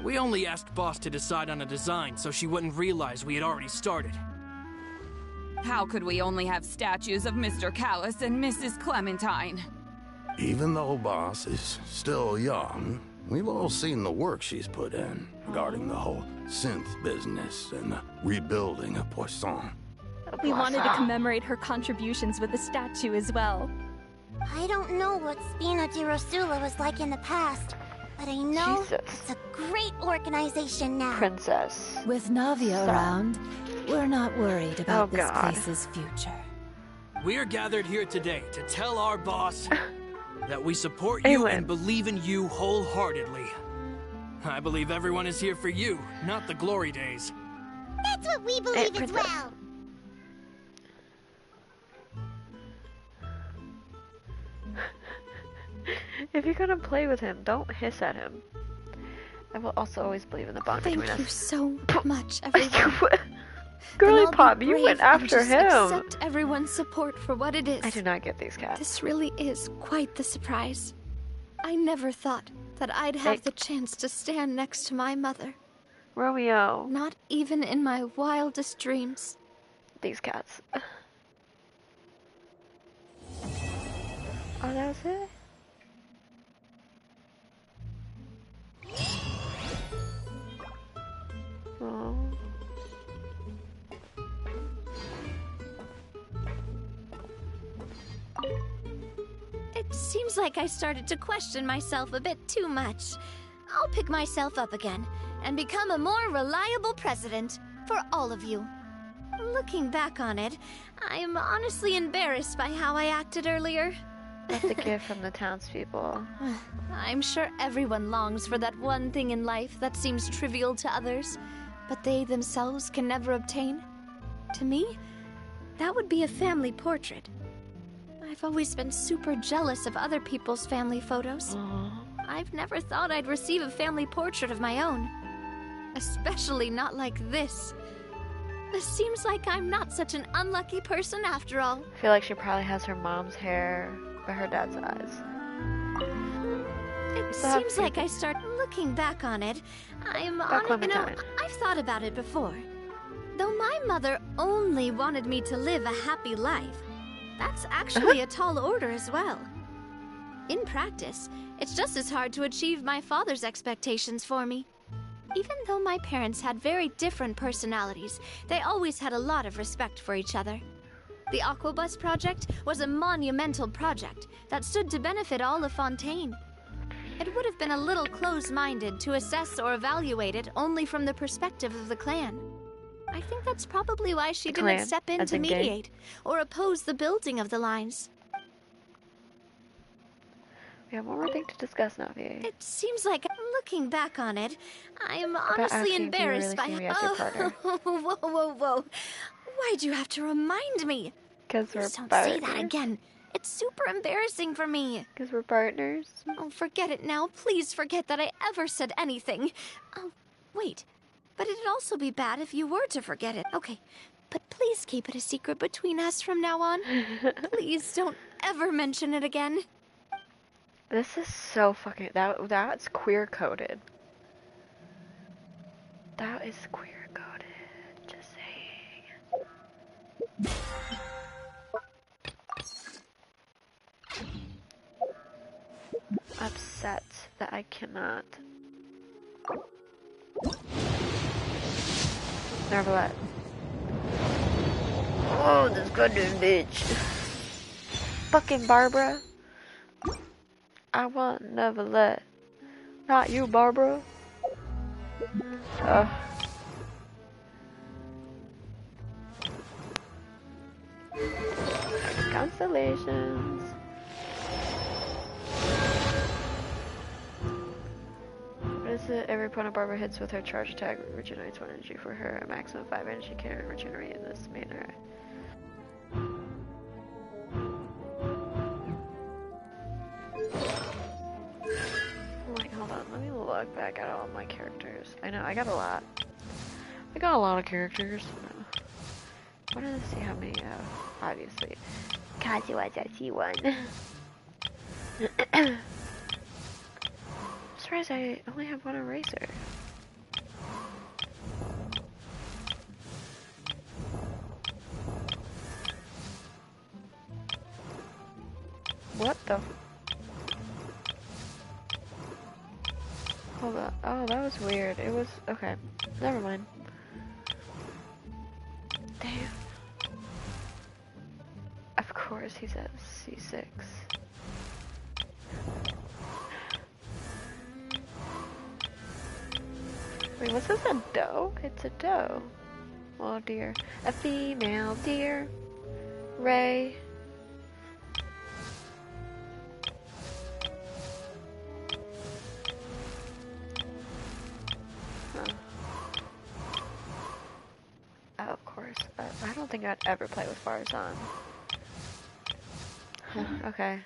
We only asked Boss to decide on a design so she wouldn't realize we had already started. How could we only have statues of Mr. Callis and Mrs. Clementine? Even though Boss is still young, we've all seen the work she's put in regarding the whole synth business and the rebuilding of Poisson. We wanted to commemorate her contributions with a statue as well. I don't know what Spina di Rosula was like in the past, but I know it's a great organization now. Princess. With Navia around, we're not worried about this place's future. We are gathered here today to tell our boss that we support you and believe in you wholeheartedly. I believe everyone is here for you, not the glory days. That's what we believe as well. If you're gonna play with him, don't hiss at him. I will also always believe in the bond between us. Thank you so much, everyone. Girly Then I'll Pop, be you brave went and after just him. Accept everyone's support for what it is. I do not get these cats. This really is quite the surprise. I never thought that I'd have the chance to stand next to my mother. Romeo. Not even in my wildest dreams. These cats. Oh, that was it? Oh. It seems like I started to question myself a bit too much. I'll pick myself up again and become a more reliable president for all of you. Looking back on it, I'm honestly embarrassed by how I acted earlier. That's the gift from the townspeople. I'm sure everyone longs for that one thing in life that seems trivial to others, but they themselves can never obtain. To me, that would be a family portrait. I've always been super jealous of other people's family photos. I've never thought I'd receive a family portrait of my own. Especially not like this. It seems like I'm not such an unlucky person after all. I feel like she probably has her mom's hair, but her dad's eyes. It seems like I start looking back on it. I've thought about it before. Though my mother only wanted me to live a happy life, that's actually a tall order as well. In practice, it's just as hard to achieve my father's expectations for me. Even though my parents had very different personalities, they always had a lot of respect for each other. The Aquabus project was a monumental project that stood to benefit all of Fontaine. It would have been a little close-minded to assess or evaluate it only from the perspective of the clan. I think that's probably why she didn't step in to mediate or oppose the building of the lines. We have one more thing to discuss, Navia. It seems like, looking back on it, I'm honestly embarrassed by... Whoa. Why'd you have to remind me? Because we're Don't partners. say that again. It's super embarrassing for me. Because we're partners. Oh, forget it now. Please forget that I ever said anything. Oh, wait. But it'd also be bad if you were to forget it. Okay, but please keep it a secret between us from now on. Please don't ever mention it again. This is so fucking... That's queer-coded. That is queer-coded. Just saying. Upset that I cannot. Neuvllete. Oh, this goddamn bitch. Fucking Barbara. I want Neuvllete. Not you, Barbara. Constellations. What is it? Every opponent Barbara hits with her charge attack regenerates 1 energy for her. A maximum 5 energy can regenerate in this manner. Wait, hold on. Let me look back at all my characters. I know, I got a lot. I got a lot of characters. I wanted to see how many, obviously. Kazuazachi one. I'm surprised I only have one eraser. What the? Hold on. Oh, that was weird. It was... Okay. Never mind. Damn. Of course he's at C6. Wait, was this a doe? It's a doe. Oh dear. A female deer. Ray. Oh, of course. I don't think I'd ever play with Farzan. Okay.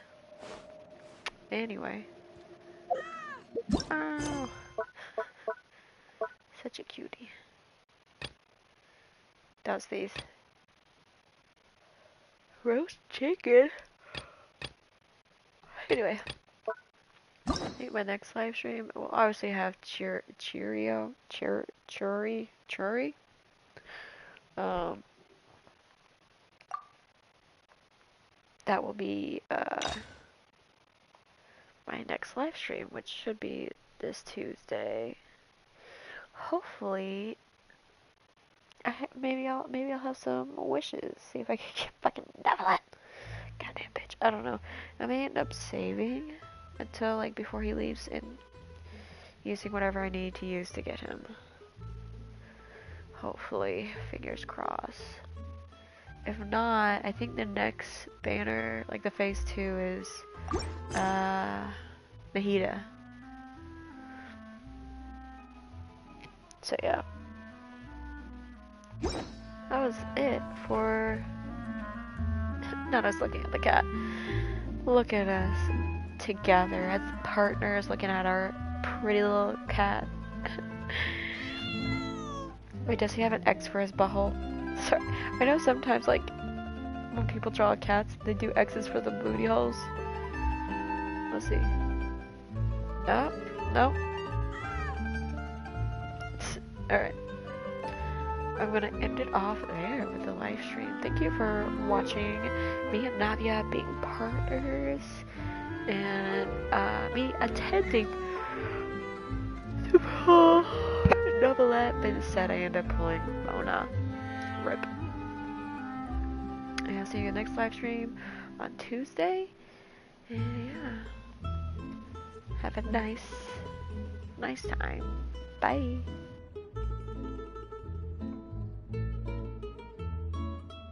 Anyway. Oh. Such a cutie. Does these. Roast chicken. Anyway. I think my next live stream will obviously have Churi. That will be my next live stream, which should be this Tuesday. Hopefully, maybe I'll have some wishes. See if I can get fucking Neuvllete. Goddamn bitch. I don't know. I may end up saving until like before he leaves and using whatever I need to use to get him. Hopefully, fingers crossed. If not, I think the next banner, like the phase 2, is Navia. So yeah. That was it for not us looking at the cat. Look at us together as partners looking at our pretty little cat. Wait, does he have an X for his butthole? Sorry. I know sometimes, like, when people draw cats, they do X's for the booty holes. Let's see. No? No? Alright. I'm gonna end it off there with the live stream. Thank you for watching me and Navia being partners and me attending to pull Neuvllete, but instead I end up pulling Mona. RIP. And I'll see you in the next live stream on Tuesday. And yeah. Have a nice time. Bye.